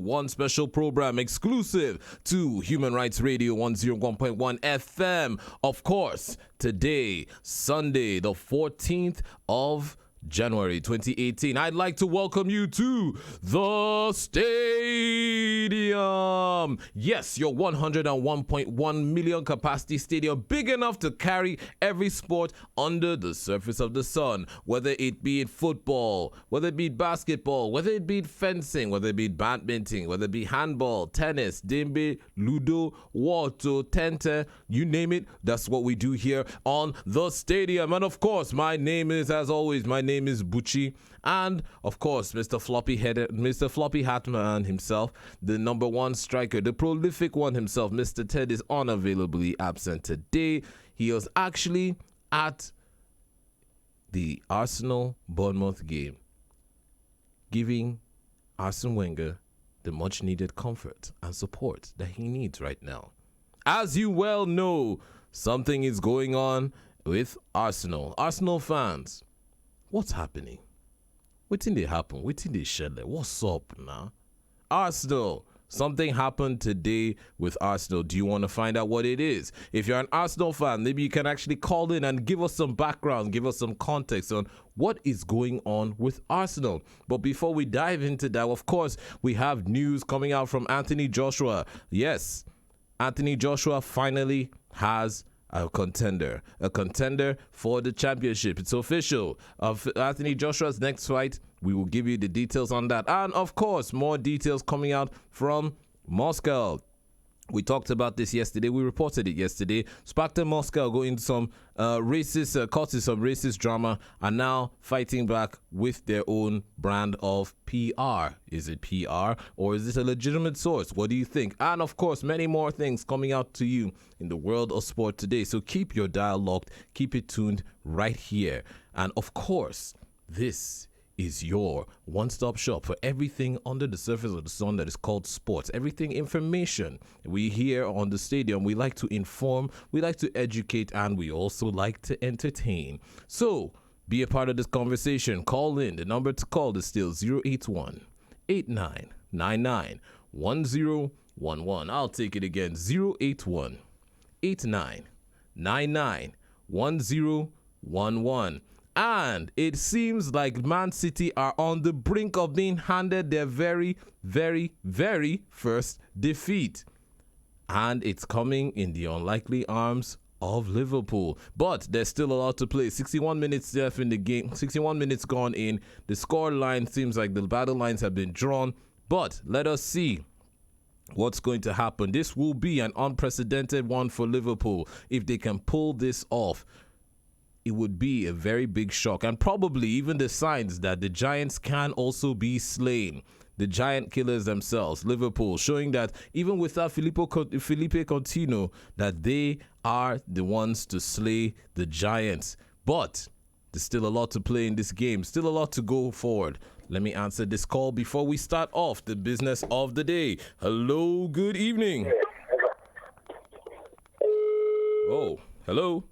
one special program exclusive to Human Rights Radio 101.1 FM. Of course, today, Sunday, the 14th of January 2018. I'd like to welcome you to the stadium. Yes, your 101.1 million capacity stadium, big enough to carry every sport under the surface of the sun, whether it be football, whether it be basketball, whether it be fencing, whether it be badminton, whether it be handball, tennis, dimbe, ludo, wato, tente, you name it. That's what we do here on the stadium. And of course, my name is Bucci, and of course, Mr. Floppy Hatman himself, the number one striker, the prolific one himself, Mr. Ted, is unavailably absent today. He was actually at the Arsenal-Bournemouth game, giving Arsene Wenger the much-needed comfort and support that he needs right now. As you well know, something is going on with Arsenal. Arsenal fans, what's happening? What did they happen? What did they shed? What's up now? Arsenal. Something happened today with Arsenal. Do you want to find out what it is? If you're an Arsenal fan, maybe you can actually call in and give us some background, give us some context on what is going on with Arsenal. But before we dive into that, of course, we have news coming out from Anthony Joshua. Yes, Anthony Joshua finally has a contender for the championship. It's official. Of Anthony Joshua's next fight, we will give you the details on that. And of course, more details coming out from Moscow. We talked about this yesterday. We reported it yesterday. Sparta Moscow going some causes some racist drama, are now fighting back with their own brand of PR. Is it PR or is it a legitimate source? What do you think? And of course, many more things coming out to you in the world of sport today. So keep your dial locked. Keep it tuned right here. And of course, this is your one-stop shop for everything under the surface of the sun that is called sports. Everything information. We here on the stadium, we like to inform, we like to educate, and we also like to entertain. So be a part of this conversation. Call in. The number to call is still 081-8999-1011. I'll take it again. 081-8999-1011. And it seems like Man City are on the brink of being handed their very, very, very first defeat. And it's coming in the unlikely arms of Liverpool. But there's still a lot to play. 61 minutes left in the game. 61 minutes gone in. The score line seems like the battle lines have been drawn. But let us see what's going to happen. This will be an unprecedented one for Liverpool. If they can pull this off, it would be a very big shock, and probably even the signs that the Giants can also be slain. The giant killers themselves, Liverpool, showing that even without Felipe Coutinho, that they are the ones to slay the Giants. But there's still a lot to play in this game, still a lot to go forward. Let me answer this call before we start off the business of the day. Hello, good evening. Oh, hello.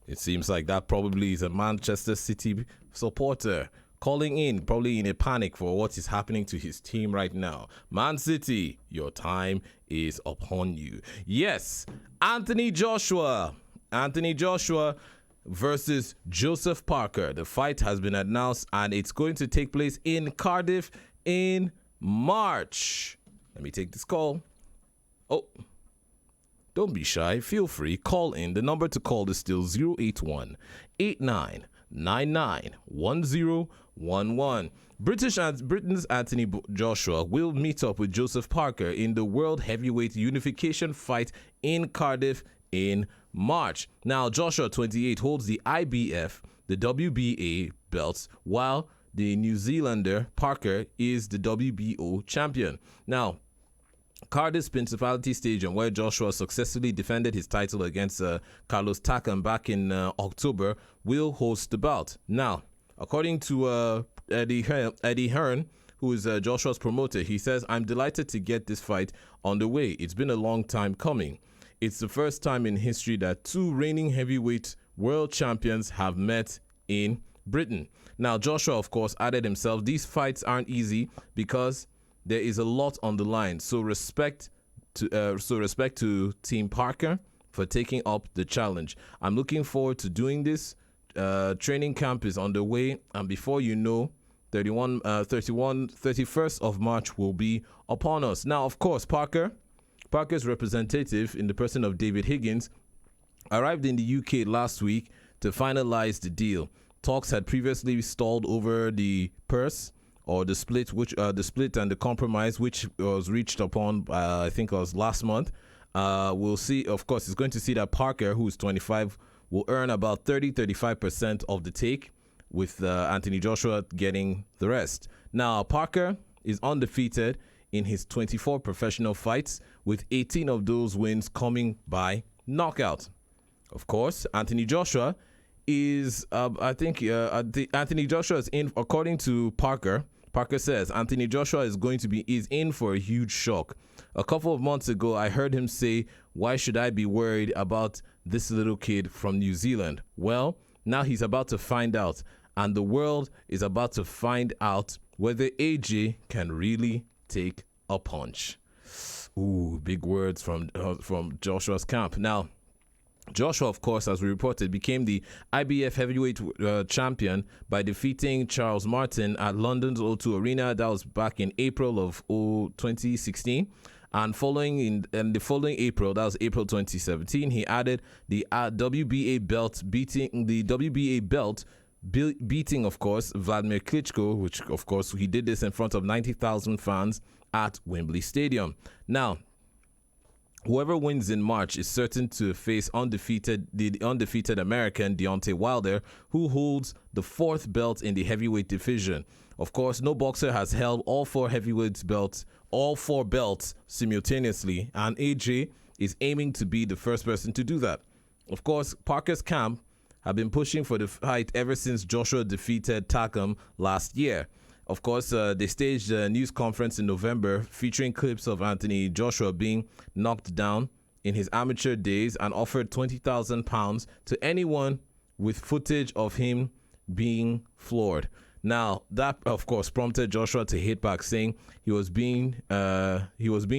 It seems like that probably is a Manchester City supporter calling in, probably in a panic for what is happening to his team right now. Man City, your time is upon you. Yes, Anthony Joshua versus Joseph Parker. The fight has been announced and it's going to take place in Cardiff in March. Let me take this call. Oh, don't be shy. Feel free. Call in. The number to call is still 081-8999-1011. Britain's Anthony Joshua will meet up with Joseph Parker in the World Heavyweight Unification fight in Cardiff in March. Now, Joshua, 28, holds the IBF, the WBA belts, while the New Zealander Parker is the WBO champion. Now, Cardiff Principality Stadium, where Joshua successfully defended his title against Carlos Takam back in October, will host the bout. Now, according to Eddie Hearn, who is Joshua's promoter, he says, "I'm delighted to get this fight on the way. It's been a long time coming. It's the first time in history that two reigning heavyweight world champions have met in Britain." Now, Joshua, of course, added himself, "These fights aren't easy because there is a lot on the line. So respect to Team Parker for taking up the challenge. I'm looking forward to doing this. Training camp is underway, and before you know, 31st of March will be upon us. Now, of course, Parker's representative in the person of David Higgins arrived in the UK last week to finalize the deal. Talks had previously stalled over the purse or the split, the split and the compromise, which was reached upon, I think it was last month. We'll see. Of course, it's going to see that Parker, who is 25, will earn about 35% of the take, with Anthony Joshua getting the rest. Now, Parker is undefeated in his 24 professional fights, with 18 of those wins coming by knockout. Of course, Anthony Joshua is, Anthony Joshua is in, according to Parker. Parker says Anthony Joshua is in for a huge shock. A couple of months ago, I heard him say, "Why should I be worried about this little kid from New Zealand?" Well, now he's about to find out, and the world is about to find out whether AJ can really take a punch. Ooh, big words from Joshua's camp. Now, Joshua, of course, as we reported, became the IBF heavyweight champion by defeating Charles Martin at London's O2 Arena. That was back in April of 2016. And following the following April, that was April 2017, he added the WBA belt, beating, of course, Vladimir Klitschko, which, of course, he did this in front of 90,000 fans at Wembley Stadium. Now, whoever wins in March is certain to face the undefeated American Deontay Wilder, who holds the fourth belt in the heavyweight division. Of course, no boxer has held all four belts simultaneously, and AJ is aiming to be the first person to do that. Of course, Parker's camp have been pushing for the fight ever since Joshua defeated Takam last year. Of course, they staged a news conference in November featuring clips of Anthony Joshua being knocked down in his amateur days and offered £20,000 to anyone with footage of him being floored. Now, that, of course, prompted Joshua to hit back, saying he was being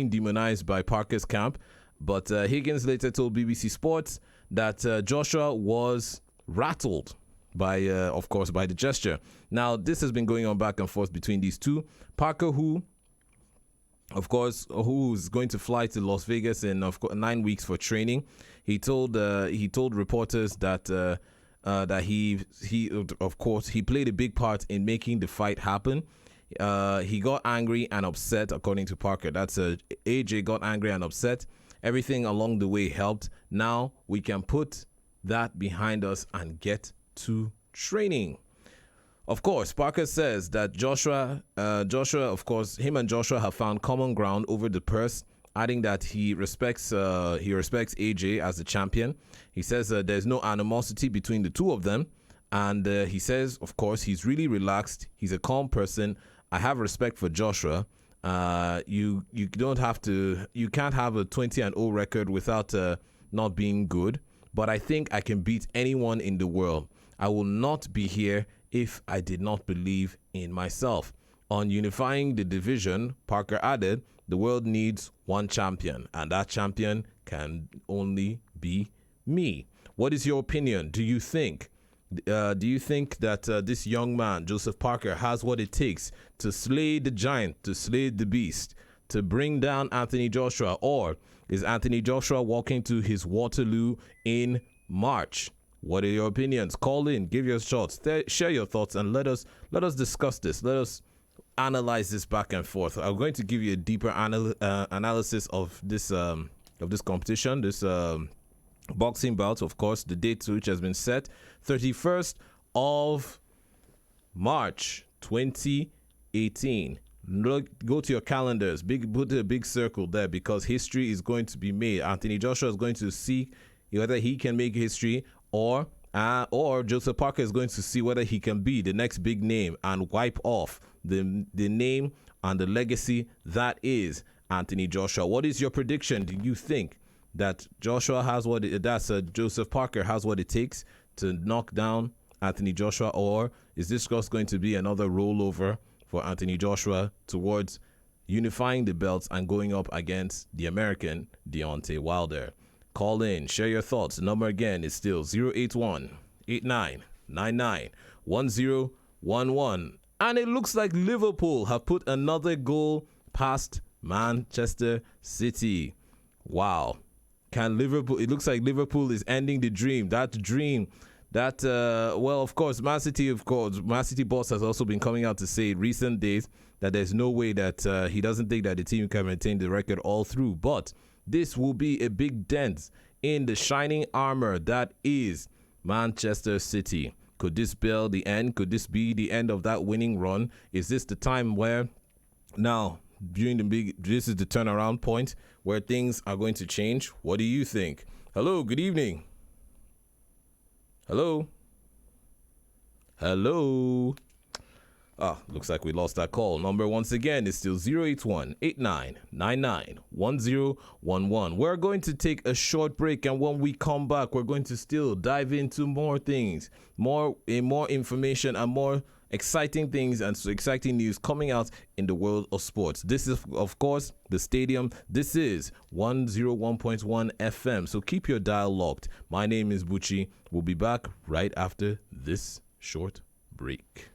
demonized by Parker's camp. But Higgins later told BBC Sports that Joshua was rattled by the gesture. Now, this has been going on back and forth between these two. Parker, who's going to fly to Las Vegas in 9 weeks for training, he told reporters that he played a big part in making the fight happen. He got angry and upset, according to Parker. AJ got angry and upset. Everything along the way helped. Now we can put that behind us and get to training. Of course, Parker says that Joshua, of course, him and Joshua have found common ground over the purse, adding that he respects AJ as the champion. He says there's no animosity between the two of them, and he says, of course, he's really relaxed. He's a calm person. I have respect for Joshua. You can't have a 20-0 record without not being good. But I think I can beat anyone in the world. I will not be here if I did not believe in myself. On unifying the division, Parker added, the world needs one champion, and that champion can only be me. What is your opinion? Do you think that this young man, Joseph Parker, has what it takes to slay the giant, to slay the beast, to bring down Anthony Joshua? Or is Anthony Joshua walking to his Waterloo in March? What are your opinions? Call in, give your thoughts, share your thoughts, and let us discuss this. Let us analyze this back and forth. I'm going to give you a deeper analysis of this competition, this boxing bout. Of course, the date which has been set, 31st of March 2018. Go to your calendars, put a big circle there, because history is going to be made. Anthony Joshua is going to see whether he can make history, or Joseph Parker is going to see whether he can be the next big name and wipe off the name and the legacy that is Anthony Joshua. What is your prediction? Do you think that Joseph Parker has what it takes to knock down Anthony Joshua, or is this just going to be another rollover for Anthony Joshua towards unifying the belts and going up against the American Deontay Wilder. Call in, share your thoughts. The number again is still 081 8999 1011. And it looks like Liverpool have put another goal past Manchester City. Wow. Can Liverpool, it looks like Liverpool is ending the dream. That dream that, well, of course, Man City boss has also been coming out to say in recent days that there's no way that he doesn't think that the team can maintain the record all through. But this will be a big dent in the shining armor that is Manchester City. Could this spell the end? Could this be the end of that winning run? Is this the time where now this is the turnaround point where things are going to change? What do you think? Hello, good evening. Hello. Looks like we lost that call. Number once again is still 081 8999 1011. We're going to take a short break, and when we come back, we're going to still dive into more things, more information, and more exciting things and exciting news coming out in the world of sports. This is, of course, the stadium. This is 101.1 FM. So keep your dial locked. My name is Bucci. We'll be back right after this short break.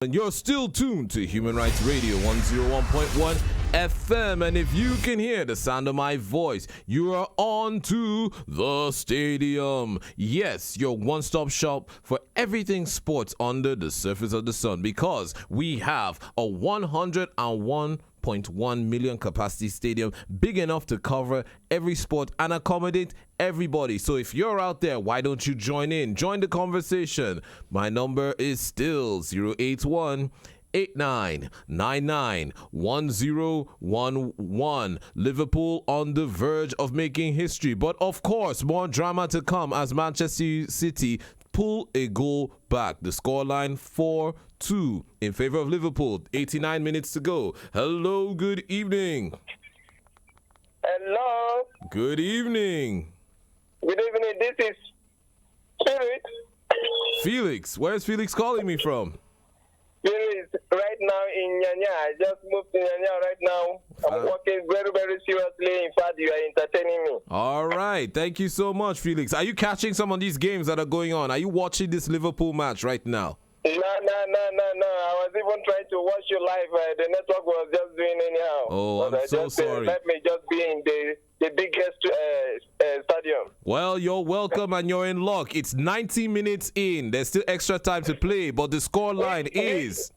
And you're still tuned to Human Rights Radio 101.1 FM. And if you can hear the sound of my voice, you are on to the stadium. Yes, your one-stop shop for everything sports under the surface of the sun, because we have a 101.1 million capacity stadium, big enough to cover every sport and accommodate everybody. So if you're out there, why don't you join in? Join the conversation. My number is still 081 89991011. Liverpool on the verge of making history, but of course more drama to come as Manchester City pull a goal back. The scoreline 4-2 in favor of Liverpool. 89 minutes to go. Hello, good evening. Hello. Good evening. Good evening. This is Felix. Felix, where's Felix calling me from? Felix, right now in Nyanya. I just moved to Nyanya right now. I'm working very, very seriously. In fact, you are entertaining me. All right. Thank you so much, Felix. Are you catching some of these games that are going on? Are you watching this Liverpool match right now? No. I was even trying to watch you live. The network was just doing anyhow. Oh, I'm so sorry. Let me just be in the biggest stadium. Well, you're welcome and you're in luck. It's 90 minutes in. There's still extra time to play, but the score line is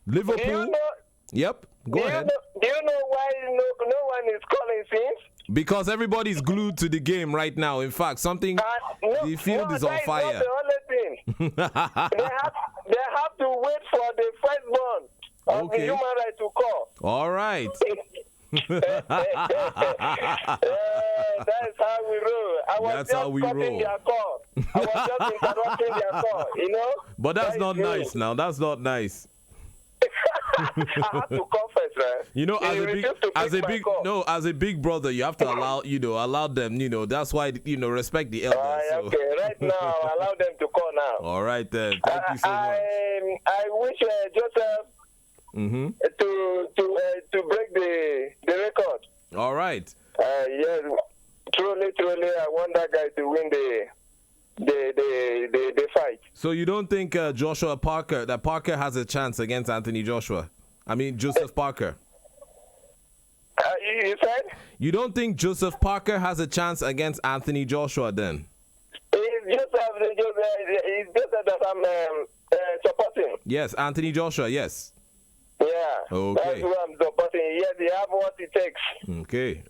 Liverpool. Do you know, Yep, go ahead. Do you know why no one is calling since? Because everybody's glued to the game right now. In fact, the field is on fire. That's not the only thing. they have to wait for the firstborn of the human right to call. All right. That's how we roll. I was just cutting their call. I was just interrupting their call, you know? But that's not nice now. That's not nice. I have to confess, right? You know, as a big brother, you have to allow them, that's why, respect the elders. Okay, right now, allow them to call now. All right, then. Thank you so much. I wish Joseph to break the record. All right. Yes, truly, I want that guy to win the fight. So you don't think Parker has a chance against Joseph Parker? You said? You don't think Joseph Parker has a chance against Anthony Joshua then? It's Joseph that I'm supporting. Yes, Anthony Joshua, yes. Yeah, okay. That's who I'm supporting. Yes, they have what it takes. Okay.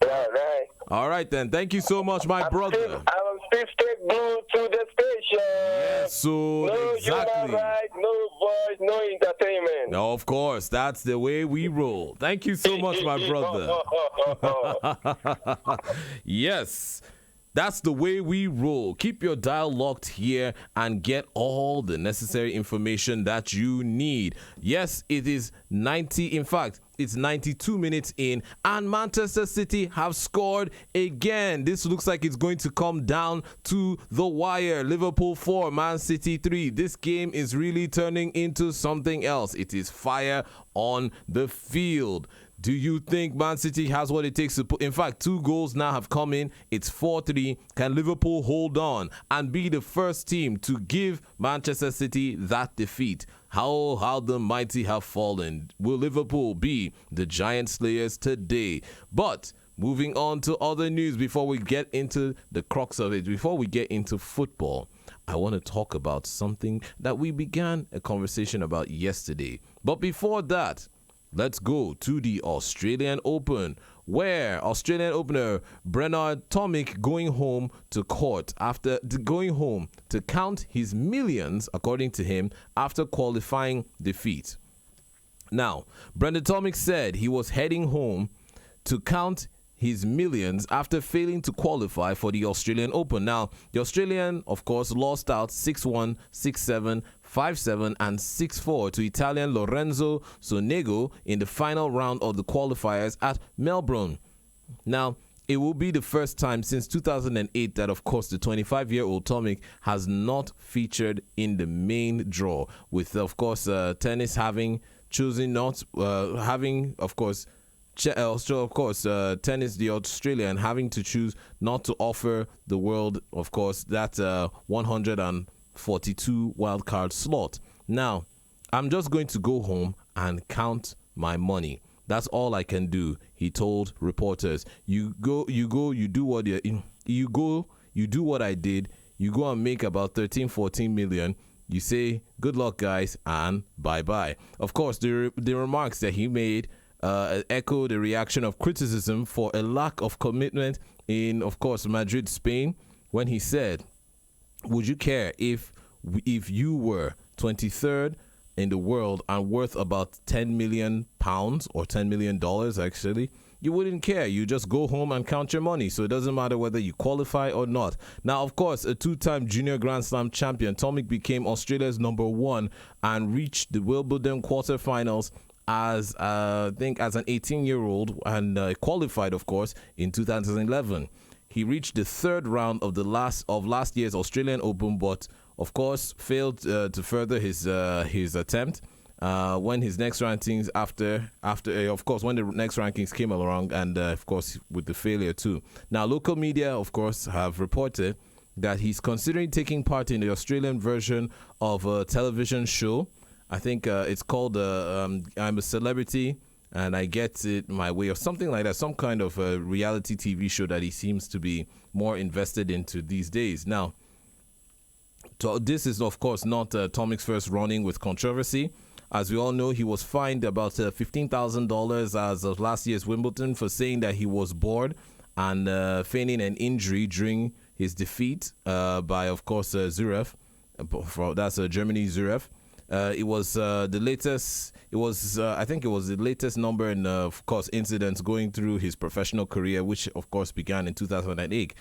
Right. All right, then. Thank you so much, my brother. I'm still straight blue to the station. Yes, so no exactly. Human right, no voice, no entertainment. No, of course. That's the way we roll. Thank you so much, my brother. Yes. That's the way we roll. Keep your dial locked here and get all the necessary information that you need. Yes, it is 90. In fact, it's 92 minutes in, and Manchester City have scored again. This looks like it's going to come down to the wire. Liverpool 4, Man City 3. This game is really turning into something else. It is fire on the field. Do you think Man City has what it takes to put? In fact, 2 goals now have come in. It's 4-3. Can Liverpool hold on and be the first team to give Manchester City that defeat? How the mighty have fallen. Will Liverpool be the giant slayers today? But moving on to other news before we get into the crux of it, before we get into football, I want to talk about something that we began a conversation about yesterday. But before that, let's go to the Australian Open, where Australian opener Bernard Tomic going home to court after going home to count his millions, according to him, after qualifying defeat. Now, Brendan Tomic said he was heading home to count his millions after failing to qualify for the Australian Open. Now, the Australian, of course, lost out 6-1, 6-7, 5-7 and 6-4 to Italian Lorenzo Sonego in the final round of the qualifiers at Melbourne. Now, it will be the first time since 2008 that, of course, the 25-year-old Tomic has not featured in the main draw, with, of course, tennis having chosen not having, of course, tennis, the Australian, having to choose not to offer the world, of course, that 142 wildcard slot. Now, I'm just going to go home and count my money. That's all I can do, he told reporters. You do what I did. You go and make about 13, 14 million. You say, good luck, guys, and bye-bye. Of course, the remarks that he made echoed a reaction of criticism for a lack of commitment in, of course, Madrid, Spain, when he said, would you care if you were 23rd in the world and worth about 10 million pounds or $10 million actually? You wouldn't care. You just go home and count your money. So it doesn't matter whether you qualify or not. Now, of course, a two-time junior Grand Slam champion, Tomic became Australia's #1 and reached the Wimbledon quarterfinals as an 18-year-old and qualified, of course, in 2011. He reached the third round of last year's Australian Open, but of course failed to further his attempt. When his next rankings when the next rankings came along, and of course with the failure too. Now, local media, of course, have reported that he's considering taking part in the Australian version of a television show. I think it's called I'm a Celebrity and I Get It My Way, or something like that, some kind of a reality TV show that he seems to be more invested into these days. Now, this is, of course, not Tomic's first running with controversy. As we all know, he was fined about $15,000 as of last year's Wimbledon for saying that he was bored and feigning an injury during his defeat by, of course, Zverev. That's Germany, Zverev. It was the latest. I think it was the latest number in, of course, incidents going through his professional career, which, of course, began in 2008.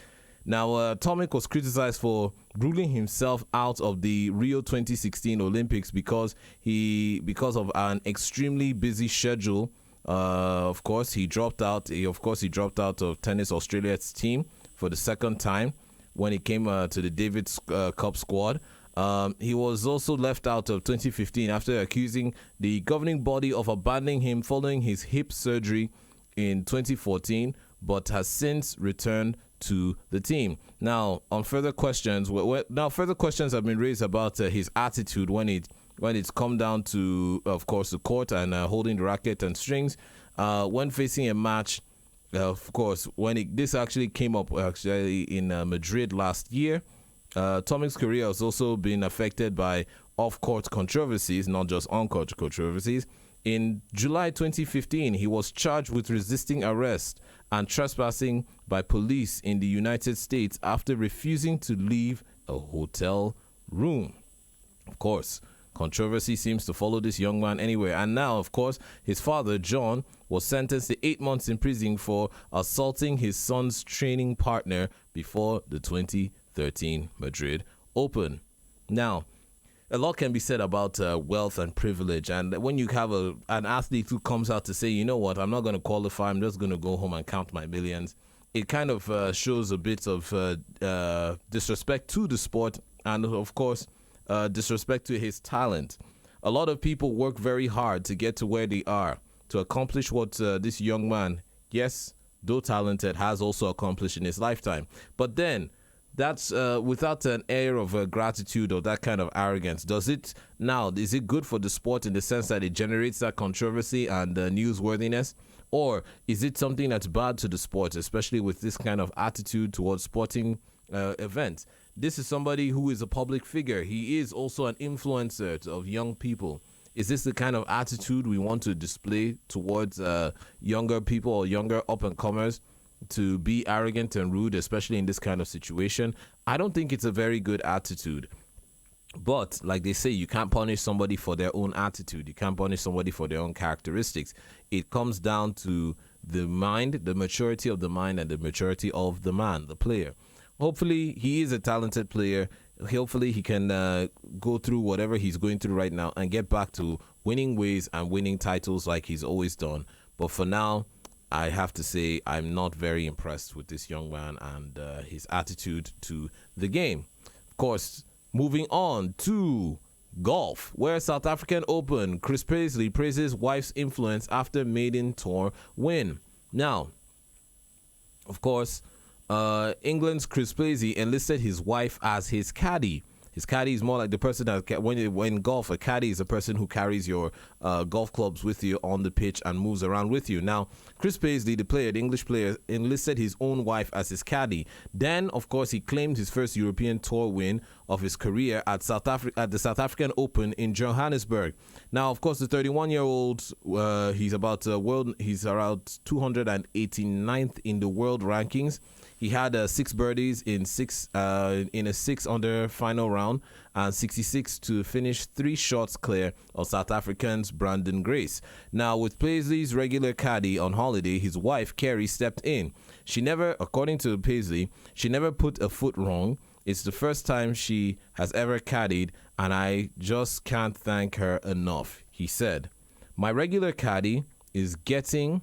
Now, Tomic was criticized for ruling himself out of the Rio 2016 Olympics because of an extremely busy schedule. Of course, he dropped out. Dropped out of Tennis Australia's team for the second time when he came to the Davis Cup squad. He was also left out of 2015 after accusing the governing body of abandoning him following his hip surgery in 2014, but has since returned to the team. Now, on further questions, further questions have been raised about his attitude when it's come down to, of course, the court and holding the racket and strings. When facing a match, of course, this actually came up in Madrid last year. Tomic's career has also been affected by off-court controversies, not just on-court controversies. In July 2015, he was charged with resisting arrest and trespassing by police in the United States after refusing to leave a hotel room. Of course, controversy seems to follow this young man anywhere. And now, of course, his father, John, was sentenced to 8 months in prison for assaulting his son's training partner before the 2013 Madrid Open. Now, a lot can be said about wealth and privilege, and when you have an athlete who comes out to say, you know what, I'm not going to qualify, I'm just going to go home and count my millions, it kind of shows a bit of disrespect to the sport and, of course, disrespect to his talent. A lot of people work very hard to get to where they are, to accomplish what this young man, yes, though talented, has also accomplished in his lifetime. But then, that's without an air of gratitude or that kind of arrogance. Is it good for the sport in the sense that it generates that controversy and newsworthiness? Or is it something that's bad to the sport, especially with this kind of attitude towards sporting events? This is somebody who is a public figure. He is also an influencer of young people. Is this the kind of attitude we want to display towards younger people or younger up-and-comers? To be arrogant and rude, especially in this kind of situation? I don't think it's a very good attitude. But like they say, you can't punish somebody for their own attitude. You can't punish somebody for their own characteristics. It comes down to the mind, the maturity of the mind, and the maturity of the man, the player. Hopefully, he is a talented player. Hopefully, he can go through whatever he's going through right now and get back to winning ways and winning titles like he's always done. But for now, I have to say I'm not very impressed with this young man and his attitude to the game. Of course, moving on to golf, where South African Open, Chris Paisley praises wife's influence after maiden tour win. Now, of course, England's Chris Paisley enlisted his wife as his caddy, His caddy is more like the person that when golf, a caddy is a person who carries your golf clubs with you on the pitch and moves around with you. Now, Chris Paisley, the player, the English player, enlisted his own wife as his caddy. Then, of course, he claimed his first European Tour win of his career at the South African Open in Johannesburg. Now, of course, the 31-year-old, he's around 289th in the world rankings. He had 6 birdies in a 6-under final round and 66 to finish 3 shots clear of South African's Brandon Grace. Now, with Paisley's regular caddy on holiday, his wife Kerry stepped in. She never, according to Paisley, she never put a foot wrong. It's the first time she has ever caddied, and I just can't thank her enough, he said. My regular caddy is getting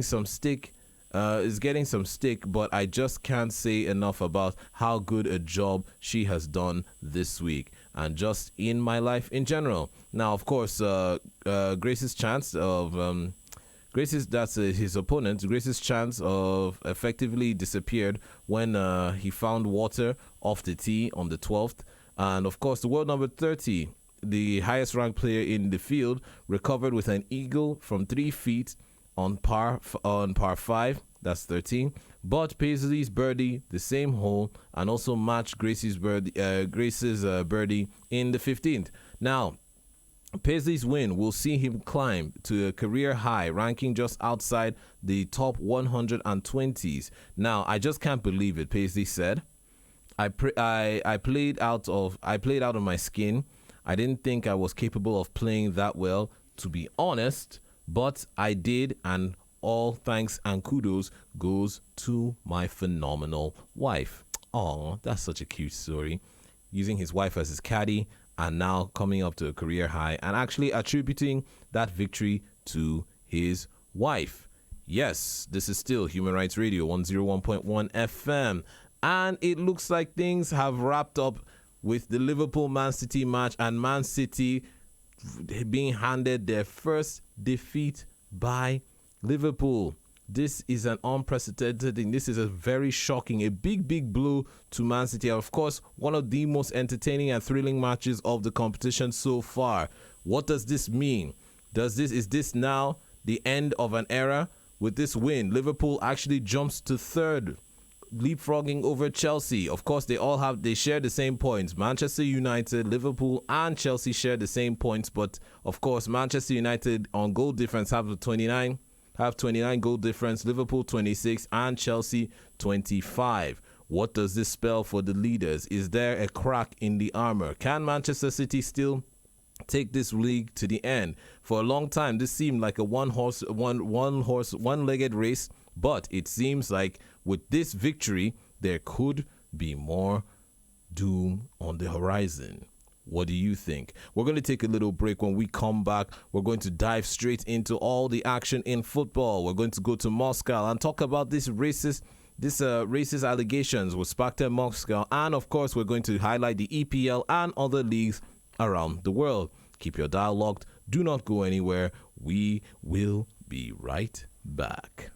some stick, but I just can't say enough about how good a job she has done this week and just in my life in general. Now, of course, Grace's chance of his opponent. Grace's chance of effectively disappeared when he found water off the tee on the 12th. And of course, the world number 30, the highest ranked player in the field, recovered with an eagle from 3 feet on par 5. That's 13. But Paisley's birdie the same hole and also matched Grace's birdie in the 15th. Now, Paisley's win will see him climb to a career high, ranking just outside the top 120s. Now, I just can't believe it, Paisley said. I played out of my skin. I didn't think I was capable of playing that well, to be honest, but I did, and all thanks and kudos goes to my phenomenal wife. Oh, that's such a cute story. Using his wife as his caddy, and now coming up to a career high and actually attributing that victory to his wife. Yes, this is still Human Rights Radio 101.1 FM. And it looks like things have wrapped up with the Liverpool-Man City match and Man City being handed their first defeat by Liverpool. This is an unprecedented thing. This is a very shocking, a big blow to Man City. Of course, one of the most entertaining and thrilling matches of the competition so far. What does this mean? Is this now the end of an era? With this win, Liverpool actually jumps to 3rd, leapfrogging over Chelsea. Of course, they share the same points. Manchester United, Liverpool, and Chelsea share the same points, but of course, Manchester United on goal difference have 29 goal difference, Liverpool 26, and Chelsea 25. What does this spell for the leaders? Is there a crack in the armor? Can Manchester City still take this league to the end? For a long time, this seemed like a one-legged race, but it seems like with this victory, there could be more doom on the horizon. What do you think? We're going to take a little break. When we come back, we're going to dive straight into all the action in football. We're going to go to Moscow and talk about this racist allegations with Sparta Moscow. And of course, we're going to highlight the EPL and other leagues around the world. Keep your dial locked. Do not go anywhere. We will be right back.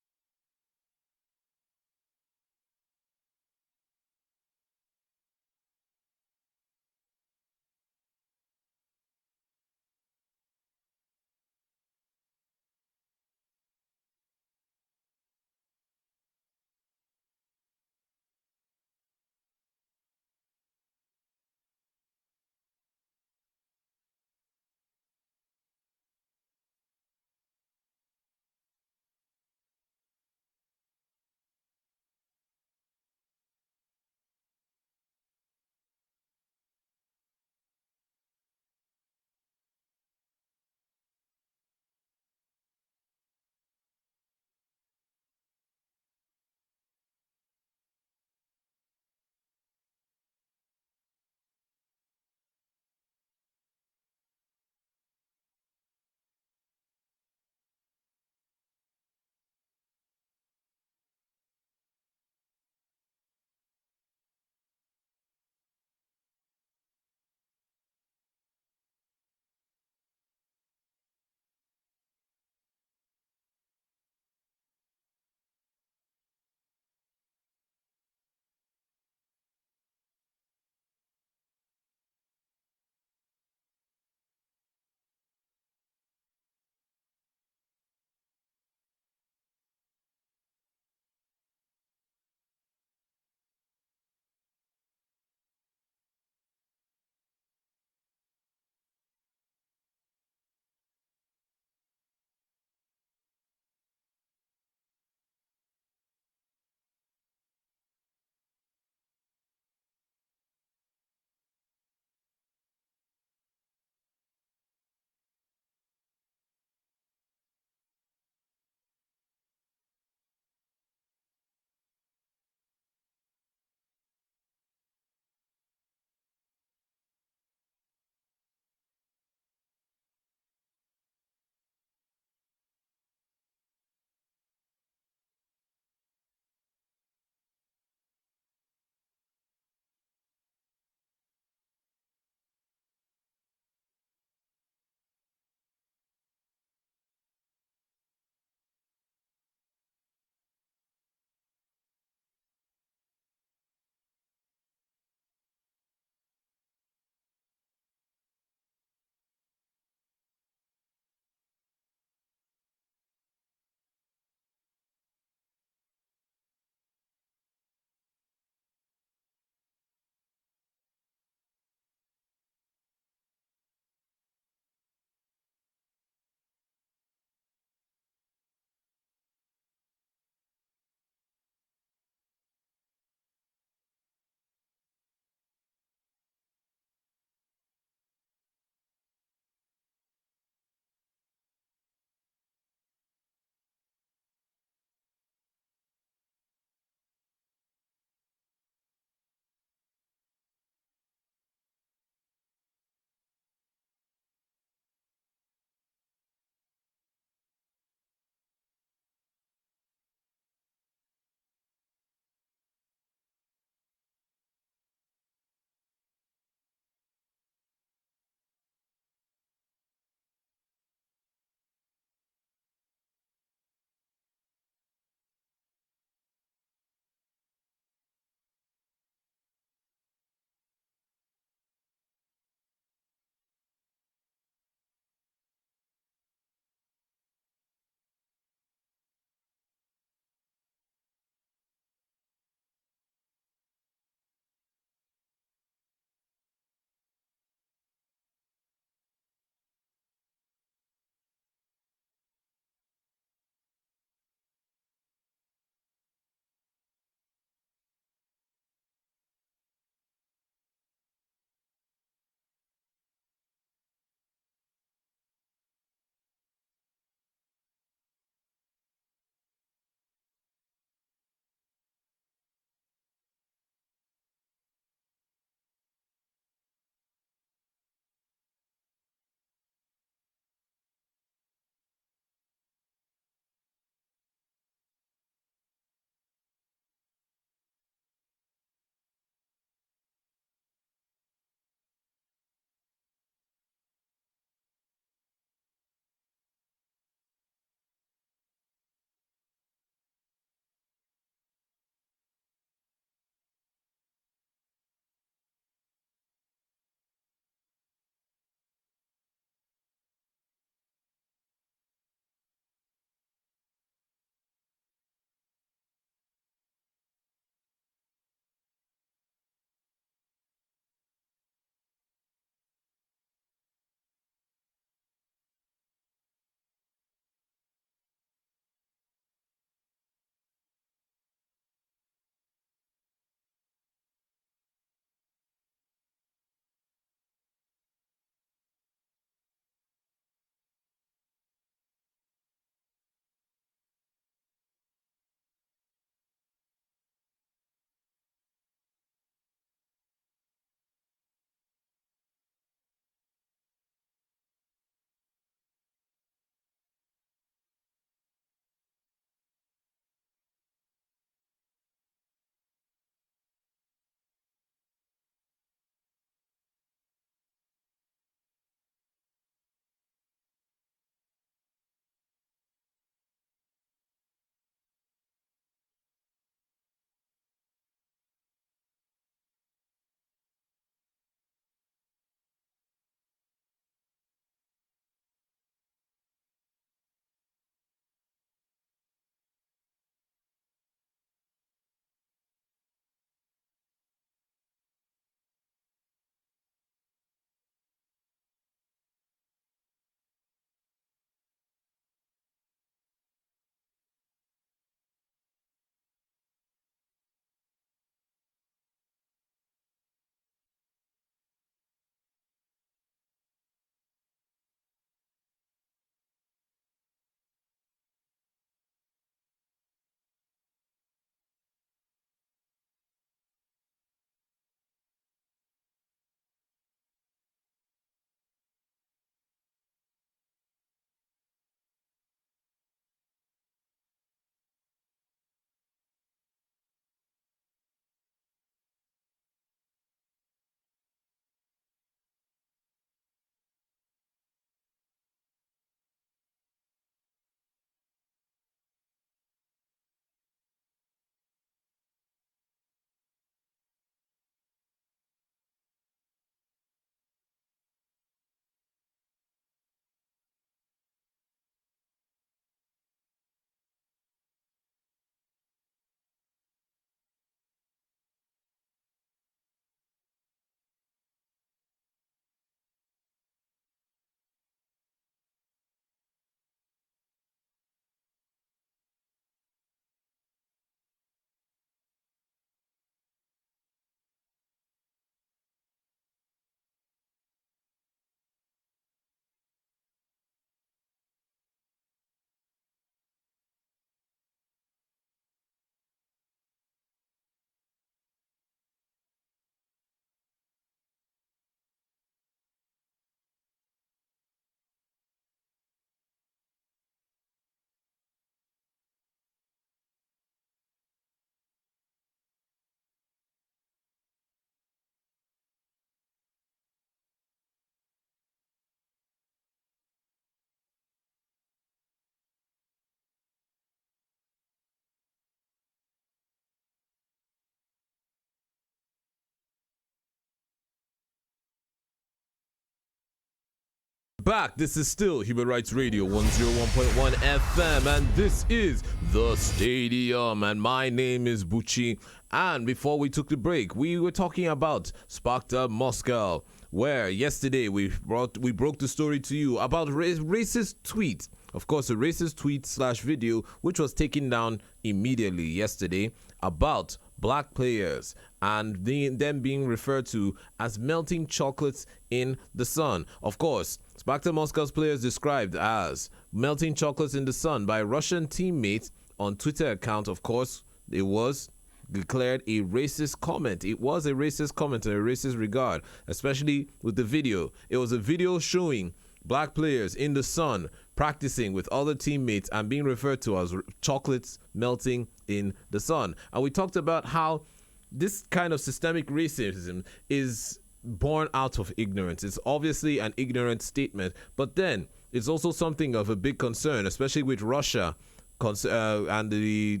back. This is still Human Rights Radio 101.1 FM, and this is The Stadium. And my name is Bucci. And before we took the break, we were talking about Sparta Moscow, where yesterday we broke the story to you about racist tweet. Of course, a racist tweet / video which was taken down immediately yesterday about black players and them being referred to as melting chocolates in the sun. Of course, Sparta Moscow's players described as melting chocolates in the sun by Russian teammates on Twitter account. Of course, it was declared a racist comment. It was a racist comment in a racist regard, especially with the video. It was a video showing black players in the sun practicing with other teammates and being referred to as chocolates melting in the sun. And we talked about how this kind of systemic racism is born out of ignorance. It's obviously an ignorant statement, but then it's also something of a big concern, especially with Russia and the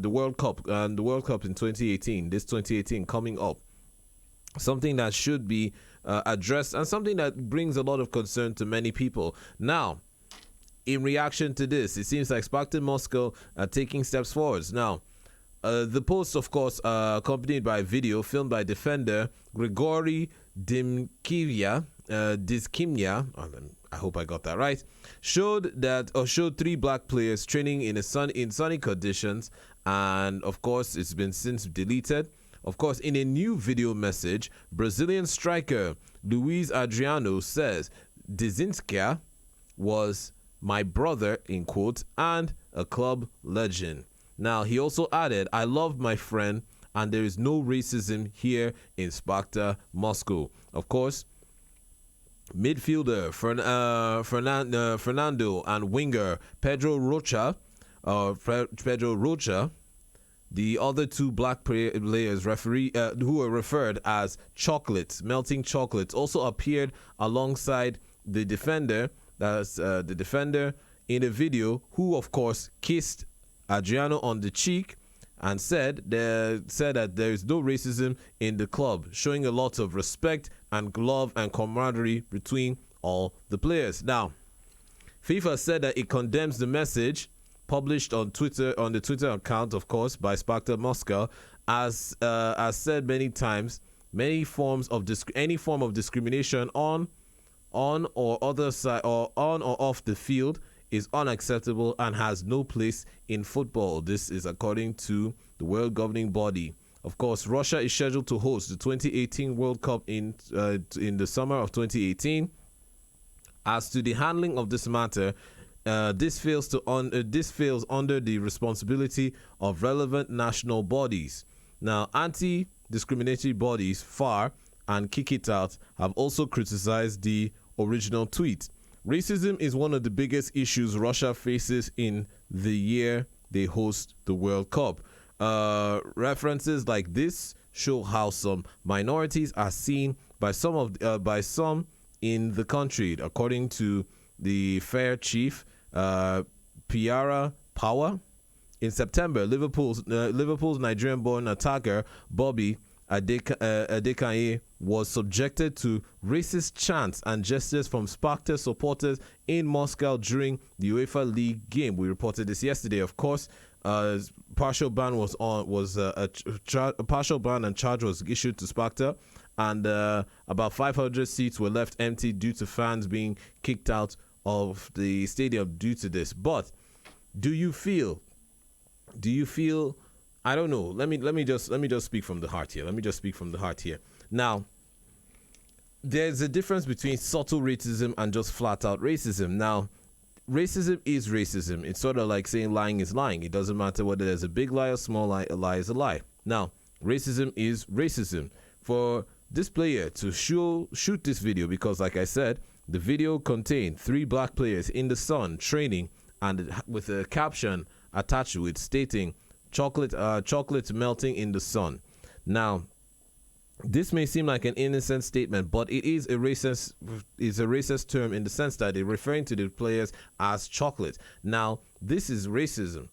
World Cup and the World Cup in 2018. This 2018 coming up, something that should be addressed and something that brings a lot of concern to many people. Now, in reaction to this, it seems like Sparta Moscow are taking steps forwards. Now, the post, of course, accompanied by a video filmed by defender Grigory Dizkimya, I hope I got that right, showed 3 black players training in sunny conditions, and of course, it's been since deleted. Of course, in a new video message, Brazilian striker Luiz Adriano says Dizkimya was my brother, in quotes, and a club legend. Now, he also added, I love my friend, and there is no racism here in Sparta Moscow. Of course, midfielder Fernando and winger Pedro Rocha, the other 2 black players who were referred as chocolates, melting chocolates, also appeared alongside the defender. That's the defender in a video, who of course kissed Adriano on the cheek and said that there is no racism in the club, showing a lot of respect and love and camaraderie between all the players. Now, FIFA said that it condemns the message published on Twitter, on the Twitter account, of course, by Sparta Moscow, as said many times, any form of discrimination on or other side or on or off the field is unacceptable and has no place in football. This is according to the world governing body. Of course, Russia is scheduled to host the 2018 World Cup in the summer of 2018. As to the handling of this matter, this fails under the responsibility of relevant national bodies. Now, anti-discriminatory bodies, FAR and Kick It Out, have also criticized the original tweet. Racism is one of the biggest issues Russia faces in the year they host the World Cup. References like this show how some minorities are seen by some in the country, according to the FAIR chief, Piara Power. In September, Liverpool's Nigerian-born attacker Bobby Adekanye was subjected to racist chants and gestures from Sparta supporters in Moscow during the UEFA League game. We reported this yesterday. Of course, partial ban a partial ban and charge was issued to Sparta, and about 500 seats were left empty due to fans being kicked out of the stadium due to this. But do you feel? I don't know. Let me just speak from the heart here. Now, there's a difference between subtle racism and just flat out racism. Now, racism is racism. It's sort of like saying lying is lying. It doesn't matter whether there's a big lie or small lie. A lie is a lie. Now, racism is racism. For this player to shoot this video, because like I said, the video contained 3 black players in the sun training, and with a caption attached to it stating chocolate melting in the sun. Now, this may seem like an innocent statement, but it is a racist term in the sense that it's referring to the players as chocolate. Now, this is racism.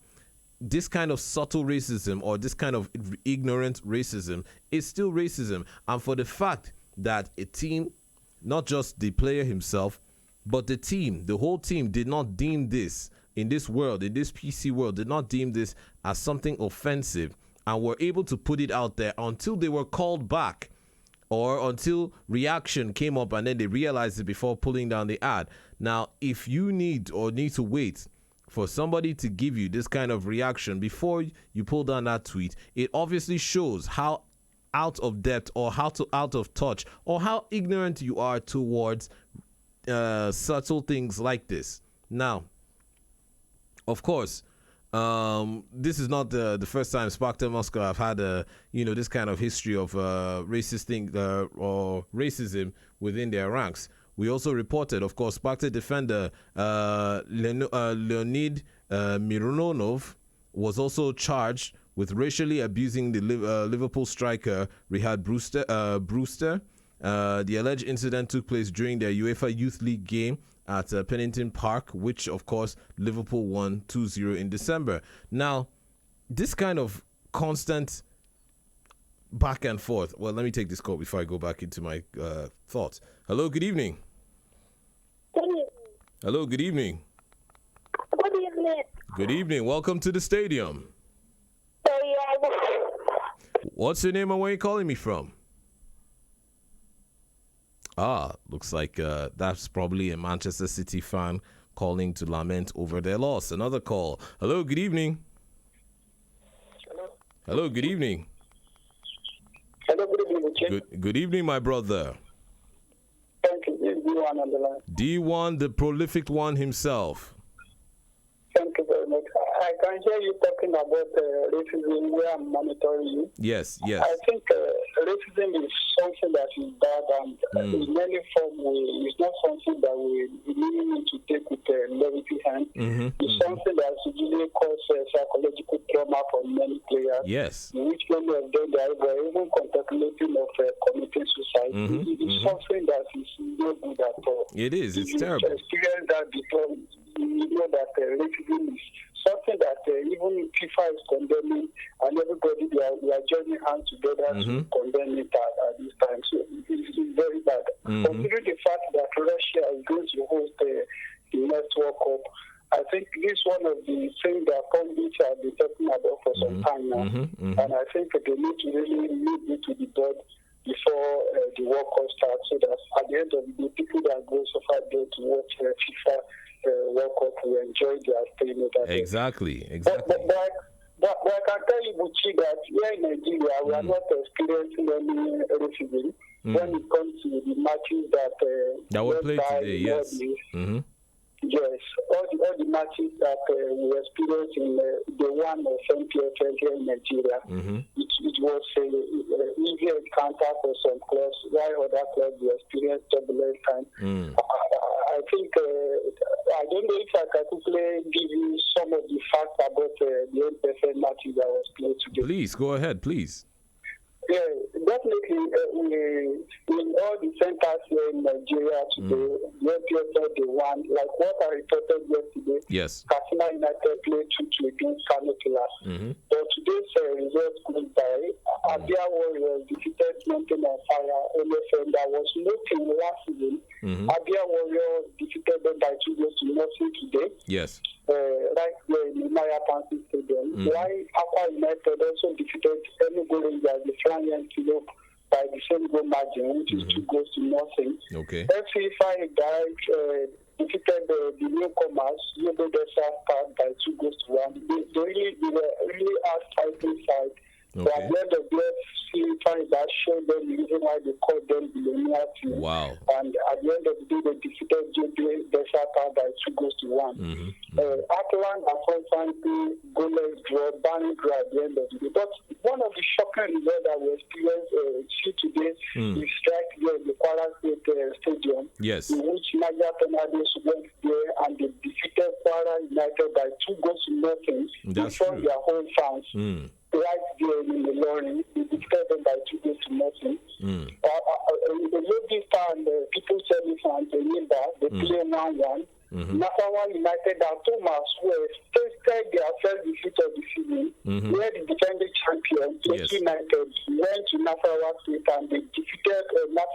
This kind of subtle racism or this kind of ignorant racism is still racism. And for the fact that a team, not just the player himself, But the whole team did not deem this, in this world, in this PC world, did not deem this as something offensive and were able to put it out there until they were called back or until reaction came up and then they realized it before pulling down the ad. Now, if you need to wait for somebody to give you this kind of reaction before you pull down that tweet, it obviously shows how out of depth or out of touch or how ignorant you are towards subtle things like this. Now, of course, this is not the first time Sparta Moscow have had this kind of history of racist thing or racism within their ranks. We also reported, of course, Sparta defender Leonid Mironov was also charged with racially abusing the Liverpool striker Rihad Brewster. The alleged incident took place during their UEFA Youth League game at Pennington Park, which, of course, Liverpool won 2-0 in December. Now, this kind of constant back and forth. Well, let me take this call before I go back into my thoughts. Hello, good evening. Good evening. Hello, good evening. Good evening. Good evening. Welcome to the stadium. Yeah. What's your name and where are you calling me from? Looks like that's probably a Manchester City fan calling to lament over their loss. Another call. Hello, good evening. Hello, good evening. Hello, good evening. Good evening, my brother. Thank you. This is D1 on the line. D1, the prolific one himself. Thank you very much. I can hear you talking about racism where I'm monitoring you. Yes. I think racism is something that is bad and in many forms it's not something that we really need to take with levity hand. It's something that usually causes psychological trauma for many players. Yes. In which many of them were even contemplating of committing suicide. It's something that is not good at all. It is. It's if terrible. You experience that before, you know that racism is something that even FIFA is condemning, and everybody we are joining hands together to condemn it at this time. So it's very bad. Considering the fact that Russia is going to host the next World Cup, I think this is one of the things that pundits have been talking about for some time now. And I think they need to really lead it to the board before the World Cup starts, so that at the end of the day, people that go so far there to watch FIFA World Cup will enjoy their stay in that. Exactly. But I can tell you, Buchi, that here in Nigeria, we are not experiencing any racism when it comes to the matches that were played today. Yes. Yes, all the matches that we experienced in the one of MPFL here in Nigeria, it was easy encounter for some clubs, while other clubs we experienced turbulent time. I think, I don't know if I can quickly give you some of the facts about the MPFL matches that was played today. Please, go ahead, please. Yeah, definitely. In all the centers here in Nigeria today, the MPFL they won. Like what I reported yesterday, yes. Katsina United played 2-2 against Kano Pillars. But today's result goes by. Abia Warriors defeated Mountain on Fire, MFM. That was nothing last season. Abia Warriors defeated them by 2-0 today. Yes. Right there in the Maya Pansi Stadium. While Aqua United also defeated Enugu Rangers, the Flying Antelope, by the same goal margin, which is 2-0. Okay. FC Fire defeated the newcomers, Yobo Desa Park, by 2-1. They were really out-fighting side. Okay. But at the end of the day, FC that showed them the reason why they called them the Millionaire team. Wow. And at the end of the day, they defeated JB Desa Park by 2-1. Atalanta unfortunately goalless draw, banning draw at the end of the day. But one of the shocking results that we experienced today is right here in the Kwara State Stadium. Yes. In which Niger Tornadoes went there and they defeated Kwara United by 2-0 before their home fans. Right there in the lorry, they defeated them by 2-0. The ladies and people service and the neighbor, they play 1-1. Nasarawa United and Thomas were tasted their first defeat of the season, where the defending champion, United, went to Nasarawa State and they defeated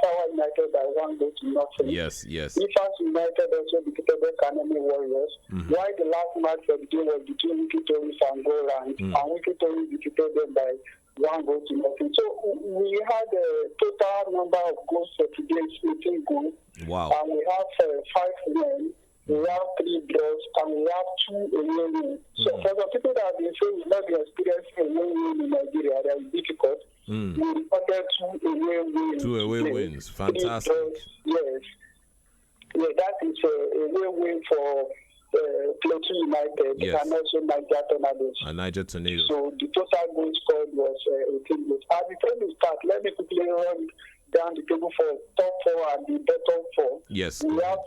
Nasarawa United by 1-0. Yes. Ifas United also defeated the Kanemi Warriors. While the last match of the day was between Wikitoris and Goran, and Wikitoris defeated them by 1-0. So we had a total number of goals for today's 18 goals. Wow. And we have 5 wins. We have 3 draws and we have 2 away wins. So for the people that have been saying we've not been experiencing away win in Nigeria, that is difficult. We reported 2 away wins. 2 away wins. Fantastic. Yes. Yeah, that is a away win for Plateau United and also Niger Tornadoes. And Niger Tornadoes. So the total goal scored was 18 goals. And before we start, let me quickly run down the table for top 4 and the bottom 4. Yes. We have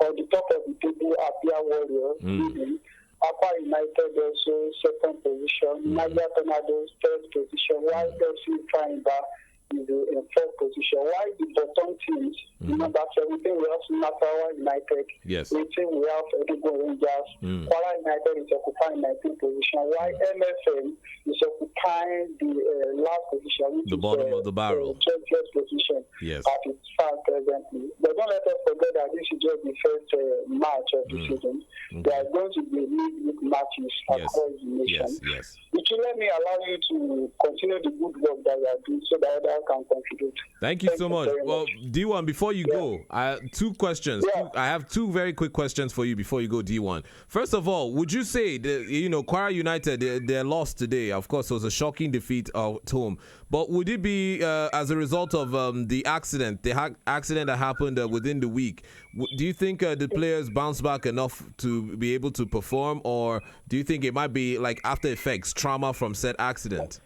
on the top of the table Abia Warriors, Aqua United also second position, Niger Tornadoes third position, while FC Triangle is in fourth position. While the bottom teams, number 17, we have Nasarawa United. Yes. 18, we have Enugu Rangers. Kwara United is occupying 19th position, while MFM is occupying the last position, which the bottom of the barrel. 20th position Yes. at its stand presently. But don't let us forget that this is just the first match of the season. There are going to be league matches across the nation. Yes. Which will let me allow you to continue the good work that you are doing so that others can contribute. Thank you so much. Well, D1, before you go, I have 2 questions. I have 2 very quick questions for you before you go, D1. First of all, would you say that, Kwara United, they lost today? Of course, it was a shocking defeat at home. But would it be as a result of the accident that happened within the week? Do you think the players bounced back enough to be able to perform, or do you think it might be like after effects, trauma from said accident?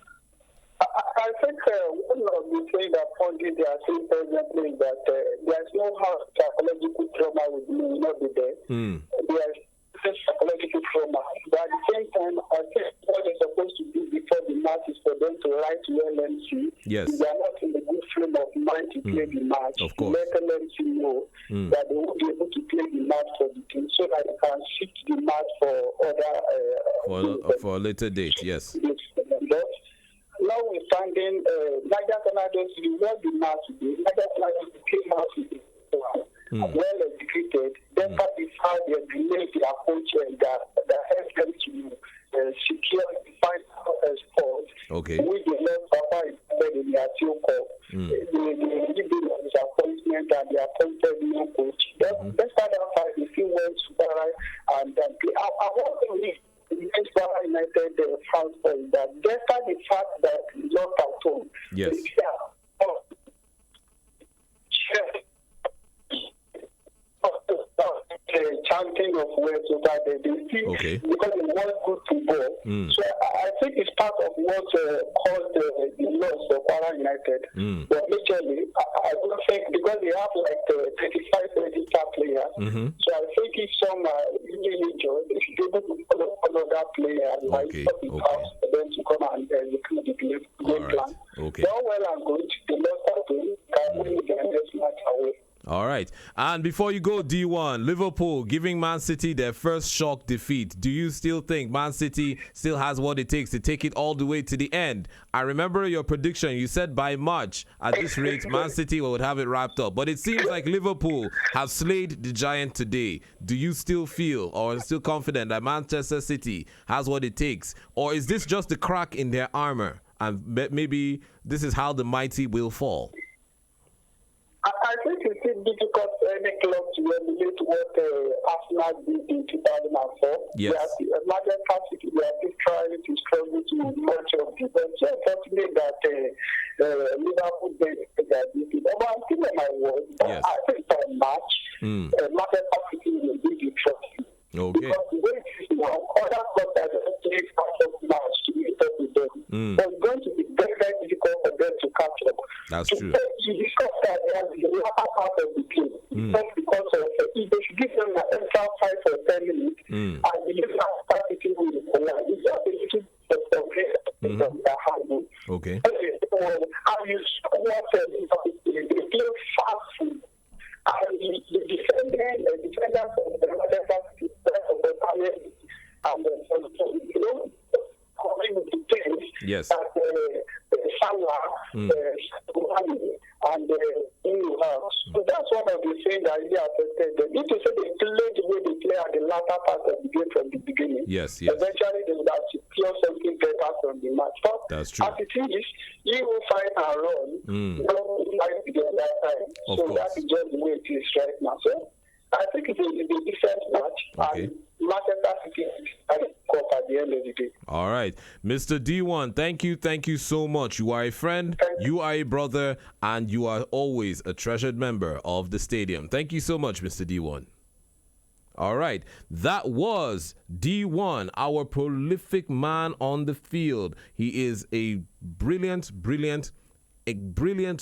I think one of the things that Pondy they are saying presently is that there's no how psychological trauma will not be there. There's psychological trauma. But at the same time, I think what they're supposed to do before the match is for them to write to LMC. Yes. They are not in the good frame of mind to play the match. Of course. Let LMC know that they will be able to play the match for the team so that they can shift the match for other... for a later date, yes. But notwithstanding, Niger Tornadoes, we won the match today. Niger Tornadoes came out with it. Well executed. Despite the fact they delayed their coach and that helped them to secure the final spot. Okay. With the left Papa in their team call. They give them a disappointment and they appointed new coach. Despite that fact, they still went to Barra and I want to leave. Against Kwara United fans is that despite the fact that we lost at home, yes. Chanting of words over there, they still because they want good football. So I think it's part of what caused the loss of Kwara United. But majorly, I don't think because they have like 35 registered players. So I think if some are really injured, they should be able to follow that player like for them to come and execute the game plan. All well and good. The loss of them can win the next match away. All right. And before you go, D1, Liverpool giving Man City their first shock defeat. Do you still think Man City still has what it takes to take it all the way to the end? I remember your prediction. You said by March, at this rate, Man City would have it wrapped up. But it seems like Liverpool have slayed the giant today. Do you still feel or still confident that Manchester City has what it takes? Or is this just a crack in their armor? And maybe this is how the mighty will fall? I think it's difficult for any club to emulate what Arsenal did in 2004. Yes. Manchester City, they are still trying to struggle to match up. But so unfortunate that Liverpool did that. But I'm still on my word. Yes. I think by March, Manchester City will be the trophy. Okay. Because the way it is now, other clubs are just playing part of March to meet up with them. So it's going to be very, very difficult for them to catch up. That's true. You discuss that the latter part of the game. Just because of if they should give them an extra 5 or 10 minutes, and the user start sitting with the corner, it's just a little bit of their handle. Okay. How you what they play fast. And the defenders of the Manchester City and coming with the things yes. that Salah, and in house. So that's one of the things that really affected them. If you say they play the way they play at the latter part of the game from the beginning, Yes. eventually they would have secured something better from the match. But That's true. as it is, you will fight and run. You don't fight the other time. So that is just the way it is right now. So I think it's a different match. Okay. And Manchester City is at the end of the day. All right. Mr. D1, thank you so much. You are a friend, you are a brother, and you are always a treasured member of the stadium. Thank you so much, Mr. D1. All right. That was D1, our prolific man on the field. He is a brilliant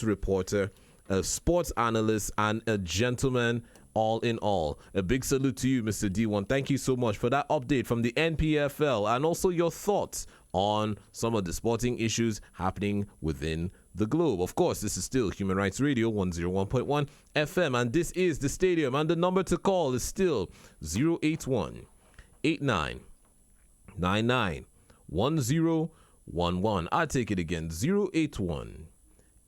reporter, a sports analyst, and a gentleman all in all. A big salute to you, Mr. D1. Thank you so much for that update from the NPFL and also your thoughts on some of the sporting issues happening within the globe. Of course, this is still Human Rights Radio 101.1 FM, and this is the stadium, and the number to call is still 081 89 99 1011. I'll take it again, 081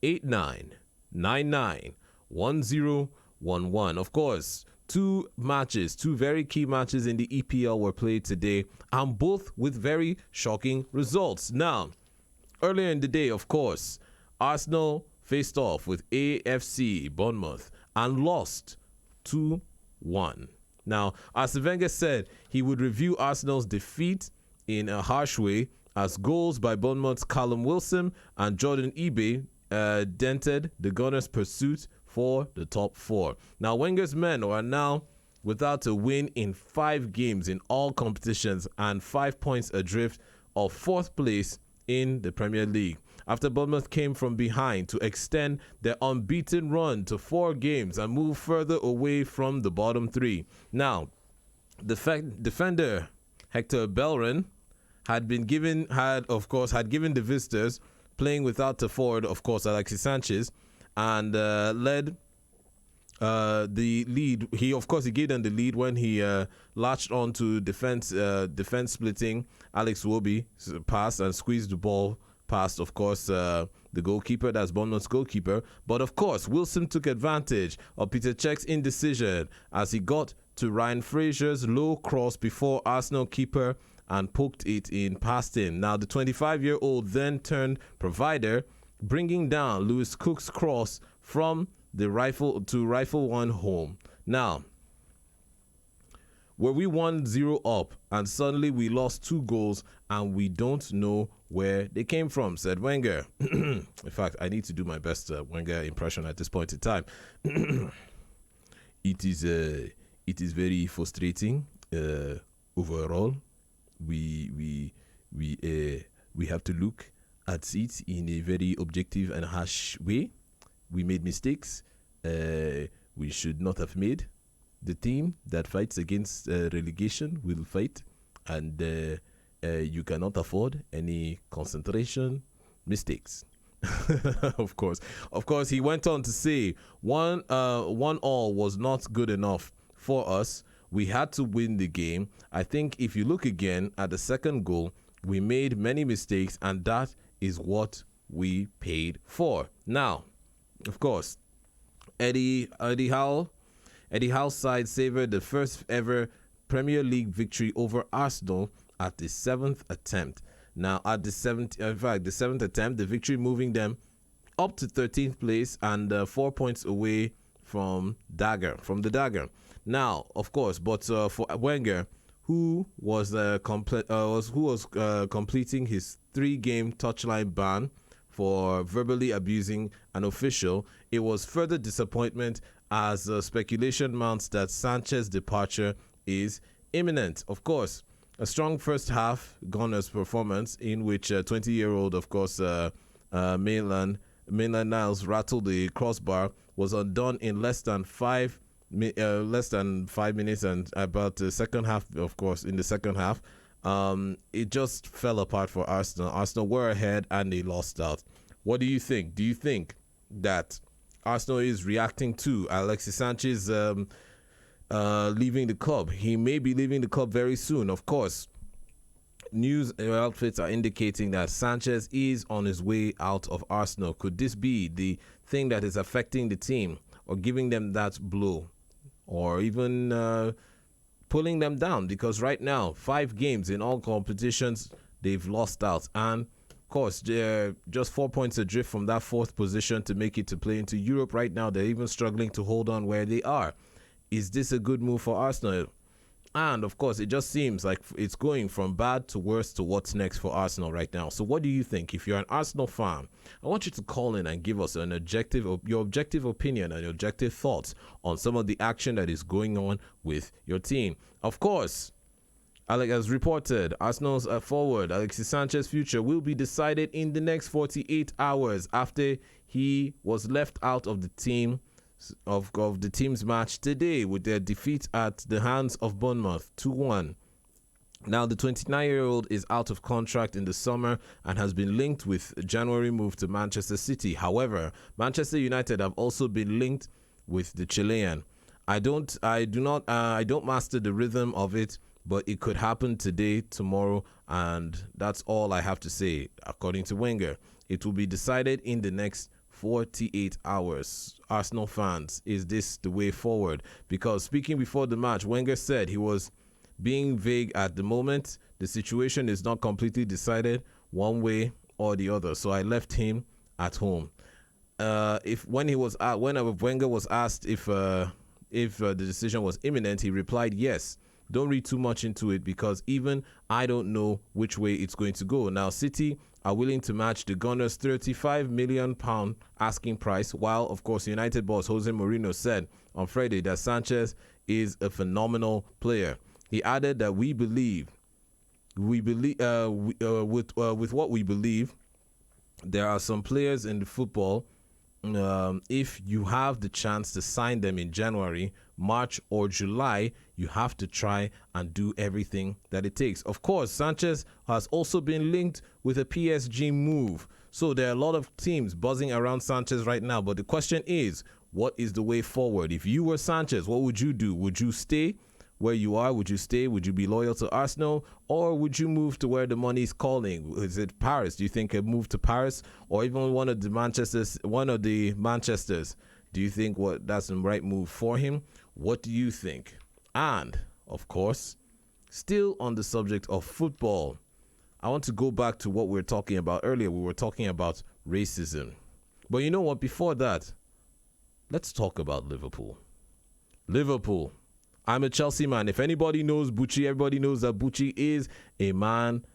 89 99 1011. Of course, two very key matches in the EPL were played today, and both with very shocking results. Now, earlier in the day, of course, Arsenal faced off with AFC Bournemouth and lost 2-1. Now, Arsene Wenger said he would review Arsenal's defeat in a harsh way, as goals by Bournemouth's Callum Wilson and Jordan Ibe dented the Gunners' pursuit for the top four. Now, Wenger's men are now without a win in 5 games in all competitions and 5 points adrift of 4th place in the Premier League, after Bournemouth came from behind to extend their unbeaten run to 4 games and move further away from the bottom 3. Now, the defender Hector Bellerin had given the visitors, playing without the forward, of course, Alexis Sanchez, and led the lead. He gave them the lead when he latched on to defense splitting Alex Iwobi pass and squeezed the ball past, of course, the goalkeeper, that's Bournemouth's goalkeeper. But of course, Wilson took advantage of Peter Cech's indecision as he got to Ryan Fraser's low cross before Arsenal keeper and poked it in past him. Now, the 25-year-old then turned provider, bringing down Lewis Cook's cross from the rifle one home. Now, were we 1-0 up and suddenly we lost 2 goals and we don't know where they came from, said Wenger. In fact, I need to do my best Wenger impression at this point in time. It is very frustrating overall. We have to look at it in a very objective and harsh way. We made mistakes we should not have made. The team that fights against relegation will fight, and you cannot afford any concentration mistakes. Of course, he went on to say 1-1 was not good enough for us. We had to win the game. I think if you look again at the second goal, we made many mistakes, and that is what we paid for. Now, of course, Eddie Howe's side savored the first ever Premier League victory over Arsenal at the 7th attempt. Now, at the 7th attempt, the victory moving them up to 13th place and 4 points away from the dagger. Now, of course, but for Wenger, who was completing his 3-game touchline ban for verbally abusing an official, it was further disappointment as speculation mounts that Sanchez's departure is imminent. Of course, a strong first half Gunners performance in which 20-year-old, of course, Maitland Niles rattled the crossbar, was undone in less than 5 minutes, and about the second half, of course, in the second half, it just fell apart for Arsenal. Arsenal were ahead and they lost out. What do you think? Do you think that Arsenal is reacting to Alexis Sanchez leaving the club? He may be leaving the club very soon. Of course, news outfits are indicating that Sanchez is on his way out of Arsenal. Could this be the thing that is affecting the team or giving them that blow or even pulling them down? Because right now, 5 games in all competitions, they've lost out. And, of course, they're just 4 points adrift from that 4th position to make it to play into Europe right now. They're even struggling to hold on where they are. Is this a good move for Arsenal? And, of course, it just seems like it's going from bad to worse to what's next for Arsenal right now. So what do you think? If you're an Arsenal fan, I want you to call in and give us your objective opinion and your objective thoughts on some of the action that is going on with your team. Of course, Alex has reported, Arsenal's forward Alexis Sanchez's future will be decided in the next 48 hours after he was left out of the team of the team's match today with their defeat at the hands of Bournemouth 2-1. Now, the 29-year-old is out of contract in the summer and has been linked with a January move to Manchester City. However, Manchester United have also been linked with the Chilean. I don't master the rhythm of it, but it could happen today, tomorrow, and that's all I have to say. According to Wenger, it will be decided in the next 48 hours. Arsenal fans, is this the way forward? Because speaking before the match, Wenger said he was being vague at the moment. The situation is not completely decided one way or the other, so I left him at home. When Wenger was asked if the decision was imminent, he replied, yes. Don't read too much into it because even I don't know which way it's going to go. Now, City are willing to match the Gunners' £35 million asking price, while, of course, United boss Jose Mourinho said on Friday that Sanchez is a phenomenal player. He added that with what we believe, there are some players in the football, if you have the chance to sign them in January, March, or July, you have to try and do everything that it takes. Of course, Sanchez has also been linked with a PSG move. So there are a lot of teams buzzing around Sanchez right now. But the question is, what is the way forward? If you were Sanchez, what would you do? Would you stay where you are? Would you stay? Would you be loyal to Arsenal? Or would you move to where the money is calling? Is it Paris? Do you think a move to Paris or even one of the Manchesters? Do you think that's the right move for him? What do you think? And, of course, still on the subject of football, I want to go back to what we were talking about earlier. We were talking about racism. But you know what? Before that, let's talk about Liverpool. Liverpool. I'm a Chelsea man. If anybody knows Bucci, everybody knows that Bucci is a man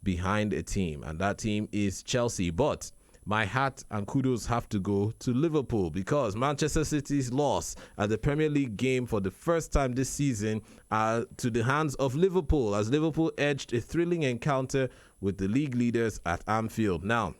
behind a team, and that team is Chelsea. But my hat and kudos have to go to Liverpool because Manchester City's loss at the Premier League game for the first time this season to the hands of Liverpool as Liverpool edged a thrilling encounter with the league leaders at Anfield. Now,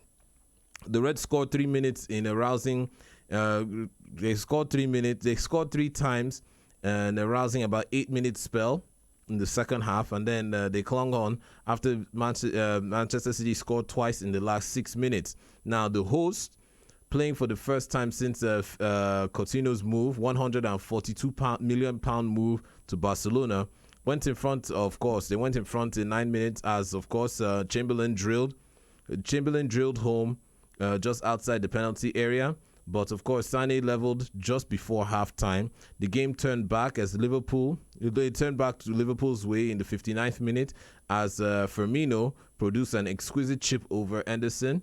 the Reds scored 3 minutes in a rousing. They scored 3 minutes. They scored 3 times in a rousing about 8-minute spell in the second half, and then they clung on after Manchester City scored twice in the last 6 minutes. Now, the host, playing for the first time since Coutinho's move, £142 million move to Barcelona, went in front, of course. They went in front in 9 minutes as, of course, Chamberlain drilled home just outside the penalty area. But, of course, Sané leveled just before halftime. The game turned back to Liverpool's way in the 59th minute as Firmino produced an exquisite chip over Henderson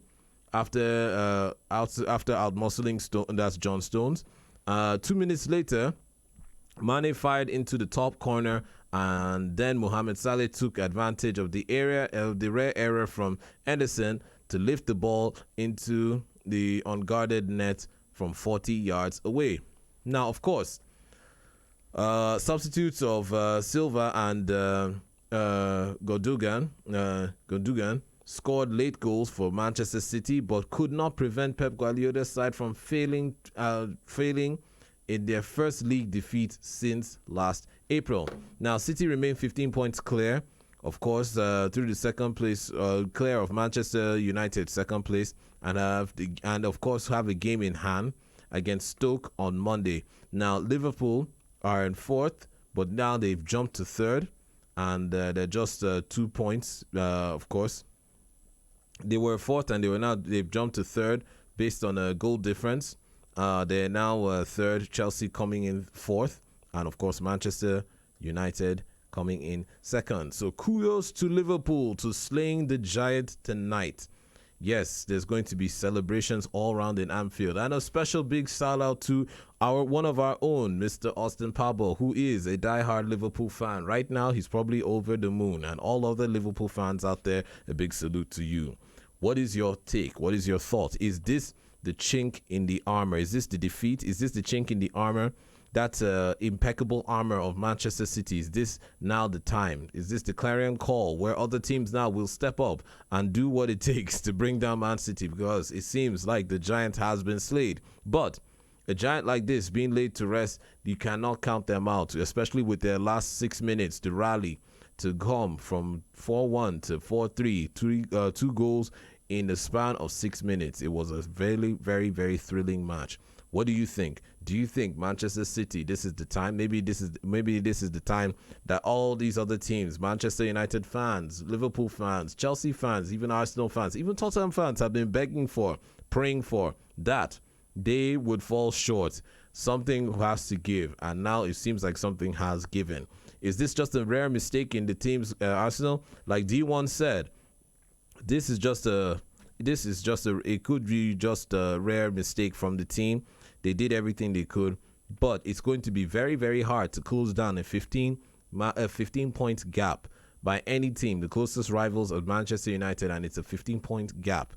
after outmuscling that's John Stones. 2 minutes later, Mane fired into the top corner, and then Mohamed Salah took advantage of the rare error from Henderson to lift the ball into the unguarded net from 40 yards away. Now, of course, substitutes of Silva and Gundogan scored late goals for Manchester City, but could not prevent Pep Guardiola's side from failing in their first league defeat since last April. Now, City remain 15 points clear, of course, through the second place, clear of Manchester United, second place, and of course have a game in hand against Stoke on Monday. Now, Liverpool are in fourth, but now they've jumped to third, and they're just 2 points, of course. They were fourth, and they've jumped to third based on a goal difference. They're now third, Chelsea coming in fourth, and of course Manchester United coming in second. So kudos to Liverpool to slaying the giant tonight. Yes, there's going to be celebrations all around in Anfield, and a special big shout out to one of our own, Mr. Austin Pablo, who is a diehard Liverpool fan. Right now, he's probably over the moon, and all other Liverpool fans out there, a big salute to you. What is your take? What is your thought? Is this the chink in the armor? Is this the defeat? Is this the chink in the armor? That impeccable armor of Manchester City, is this now the time? Is this the clarion call where other teams now will step up and do what it takes to bring down Man City? Because it seems like the giant has been slayed. But a giant like this being laid to rest, you cannot count them out, especially with their last 6 minutes to rally to come from 4-1 to 4-3, 2 goals in the span of 6 minutes. It was a very, very, very thrilling match. What do you think? Do you think Manchester City, this is the time? Maybe this is the time that all these other teams, Manchester United fans, Liverpool fans, Chelsea fans, even Arsenal fans, even Tottenham fans have been begging for, praying for, that they would fall short. Something has to give, and now it seems like something has given. Is this just a rare mistake in the team's Arsenal? Like D1 said, it could be just a rare mistake from the team. They did everything they could, but it's going to be very, very hard to close down a 15-point gap by any team. The closest rivals are Manchester United, and it's a 15-point gap.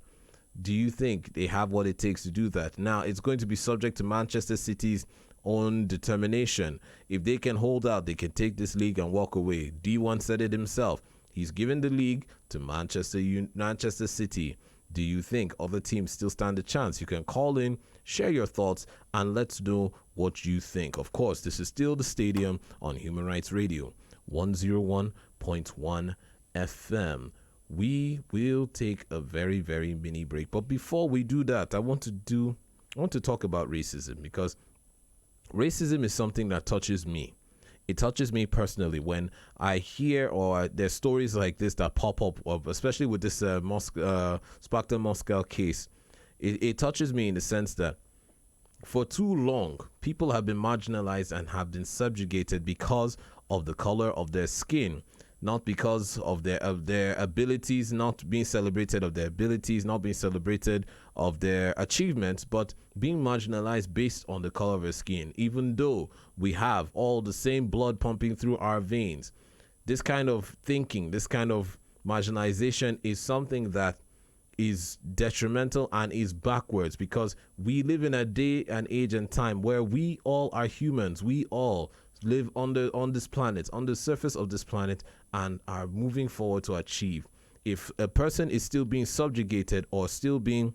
Do you think they have what it takes to do that? Now, it's going to be subject to Manchester City's own determination. If they can hold out, they can take this league and walk away. D1 said it himself. He's given the league to Manchester City. Do you think other teams still stand a chance? You can call in, share your thoughts, and let's know what you think. Of course, this is still the Stadium on Human Rights Radio, 101.1 FM. We will take a very, very mini break. But before we do that, I want to talk about racism, because racism is something that touches me. It touches me personally when I hear or there's stories like this that pop up, especially with this Sparkton Moscow case. It touches me in the sense that for too long, people have been marginalized and have been subjugated because of the color of their skin, not because of their abilities, not being celebrated of their abilities, not being celebrated of their achievements, but being marginalized based on the color of their skin, even though we have all the same blood pumping through our veins. This kind of thinking, this kind of marginalization is something that is detrimental and is backwards, because we live in a day and age and time where we all are humans. We all live on this planet, on the surface of this planet, and are moving forward to achieve. If a person is still being subjugated or still being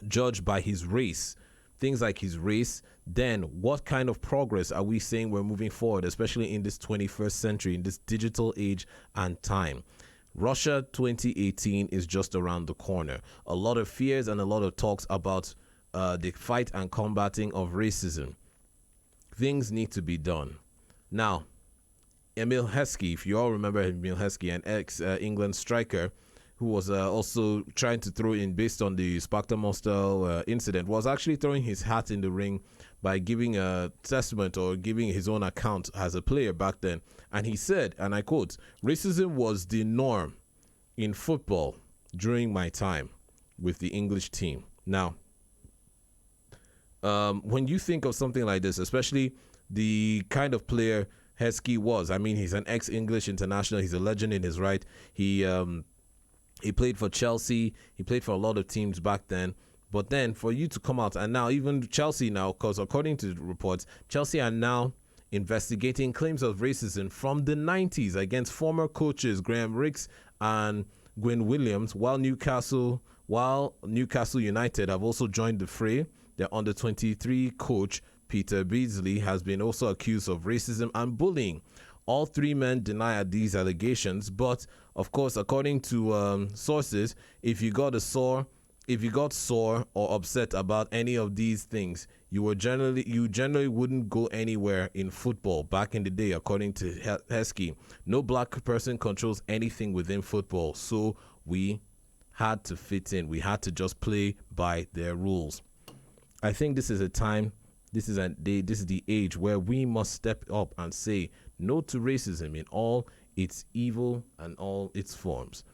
judged by his race, things like his race, then what kind of progress are we saying we're moving forward, especially in this 21st century, in this digital age and time? Russia 2018 is just around the corner. A lot of fears and a lot of talks about the fight and combating of racism. Things need to be done. Now, Emil Heskey, if you all remember Emil Heskey, an ex-England striker who was also trying to throw in based on the Sparkton Mostel incident, was actually throwing his hat in the ring by giving a testament or giving his own account as a player back then. And he said, and I quote, "Racism was the norm in football during my time with the English team." Now, when you think of something like this, especially the kind of player Heskey was, I mean, he's an ex-English international. He's a legend in his right. He played for Chelsea. He played for a lot of teams back then. But then for you to come out, and now even Chelsea now, because according to the reports, Chelsea are now investigating claims of racism from the 90s against former coaches Graham Rix and Gwyn Williams, while Newcastle United have also joined the fray. Their under-23 coach, Peter Beasley, has been also accused of racism and bullying. All three men deny these allegations, but of course, according to sources, if you got a sore if you got sore or upset about any of these things, you generally wouldn't go anywhere in football back in the day, according to Heskey. No black person controls anything within football, so we had to fit in. We had to just play by their rules. I think this is a time, this is the age where we must step up and say no to racism in all its evil and all its forms.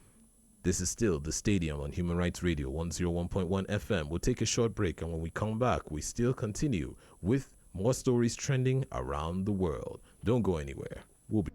This is still The Stadium on Human Rights Radio 101.1 FM. We'll take a short break, and when we come back, we still continue with more stories trending around the world. Don't go anywhere. We'll be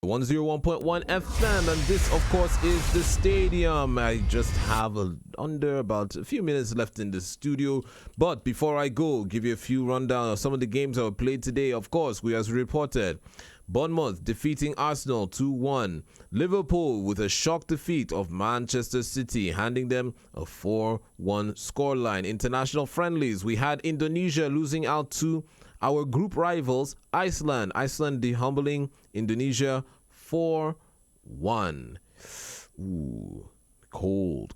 101.1 FM, and this, of course, is the stadium. I just have under about a few minutes left in the studio, but before I go, give you a few rundown of some of the games that were played today. Of course, we as reported, Bournemouth defeating Arsenal 2-1. Liverpool with a shock defeat of Manchester City, handing them a 4-1 scoreline. International friendlies, we had Indonesia losing out to our group rivals, Iceland. Iceland dehumbling Indonesia 4-1. Ooh. Cold.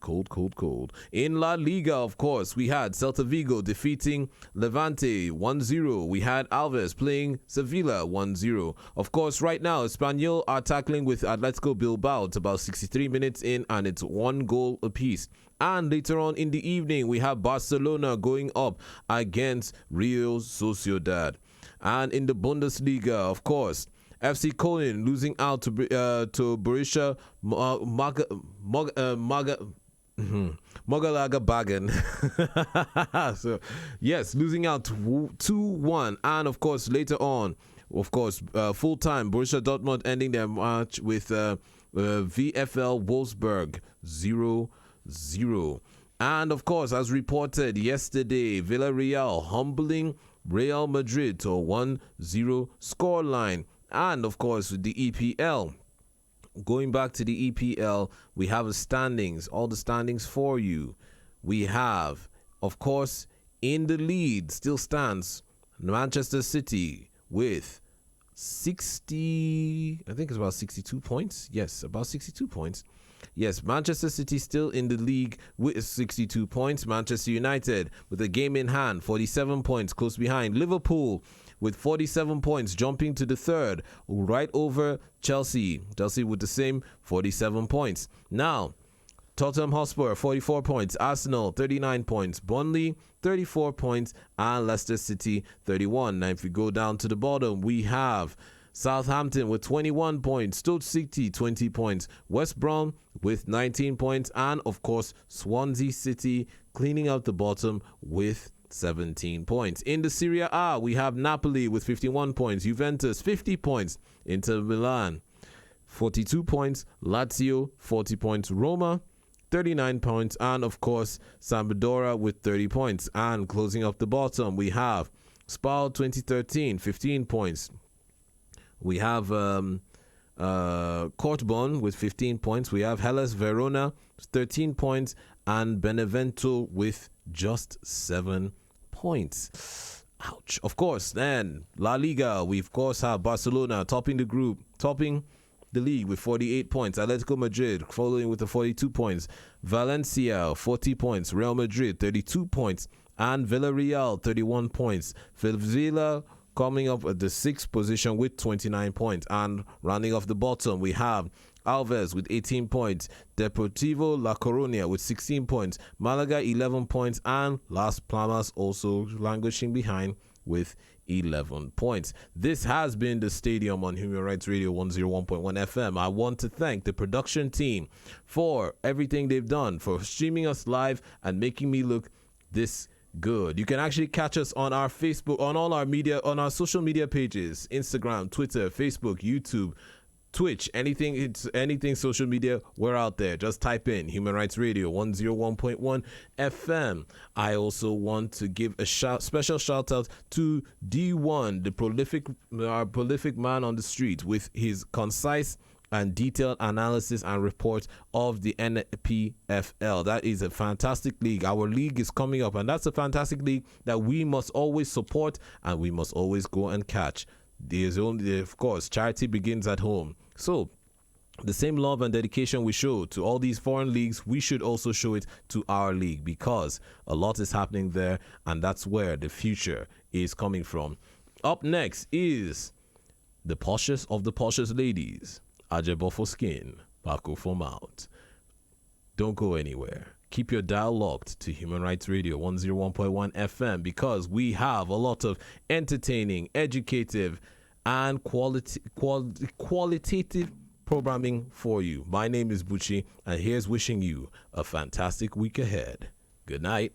In La Liga, of course, we had Celta Vigo defeating Levante 1-0. We had Alves playing Sevilla 1-0. Of course, right now, Espanyol are tackling with Atletico Bilbao. It's about 63 minutes in, and it's 1 goal apiece. And later on in the evening, we have Barcelona going up against Real Sociedad. And in the Bundesliga, of course, FC Köln losing out to Borussia Mogalaga Bagen. So, yes, losing out 2-1. And, of course, later on, full-time, Borussia Dortmund ending their match with VfL Wolfsburg 0-0. And, of course, as reported yesterday, Villarreal humbling Real Madrid to a 1-0 scoreline. And, of course, with the EPL, going back to the EPL, we have the standings, all the standings for you. We have, of course, in the lead still stands Manchester City with 60, I think it's about 62 points. Yes, about 62 points. Yes, Manchester City still in the league with 62 points. Manchester United with a game in hand, 47 points, close behind. Liverpool with 47 points, jumping to the third, right over Chelsea. Chelsea with the same 47 points. Now, Tottenham Hotspur, 44 points. Arsenal, 39 points. Burnley, 34 points. And Leicester City, 31. Now, if we go down to the bottom, we have Southampton with 21 points. Stoke City, 20 points. West Brom with 19 points. And, of course, Swansea City cleaning up the bottom with 17 points. In the Serie A, we have Napoli with 51 points, Juventus 50 points, Inter Milan 42 points, Lazio 40 points, Roma 39 points, and of course Sampdoria with 30 points. And closing up the bottom, we have Spal 2013 15 points. We have Cortbon with 15 points. We have Hellas Verona 13 points, and Benevento with just 7 points. Ouch. Of course, then La Liga, we of course have Barcelona topping the league with 48 points. Atletico Madrid following with the 42 points. Valencia 40 points. Real Madrid 32 points. And Villarreal 31 points. Villa coming up at the 6th position with 29 points. And rounding off the bottom, we have Alves with 18 points, Deportivo La Coruña with 16 points, Malaga 11 points, and Las Palmas also languishing behind with 11 points. This has been the Stadium on Human Rights Radio 101.1 FM. I want to thank the production team for everything they've done, for streaming us live and making me look this good. You can actually catch us on our Facebook, on all our media, on our social media pages, Instagram, Twitter, Facebook, YouTube, Twitch, anything social media, we're out there. Just type in Human Rights Radio 101.1 FM. I also want to give a special shout out to D1, the prolific man on the street, with his concise and detailed analysis and report of the NPFL. That is a fantastic league. Our league is coming up, and that's a fantastic league that we must always support and we must always go and catch. There's only, of course, charity begins at home. So the same love and dedication we show to all these foreign leagues, we should also show it to our league, because a lot is happening there, and that's where the future is coming from. Up next is the poshest of the poshest ladies, Ajebo for skin, Paco for mouth. Don't go anywhere. Keep your dial locked to Human Rights Radio 101.1 FM, because we have a lot of entertaining, educative, and qualitative programming for you. My name is Bucci, and here's wishing you a fantastic week ahead. Good night.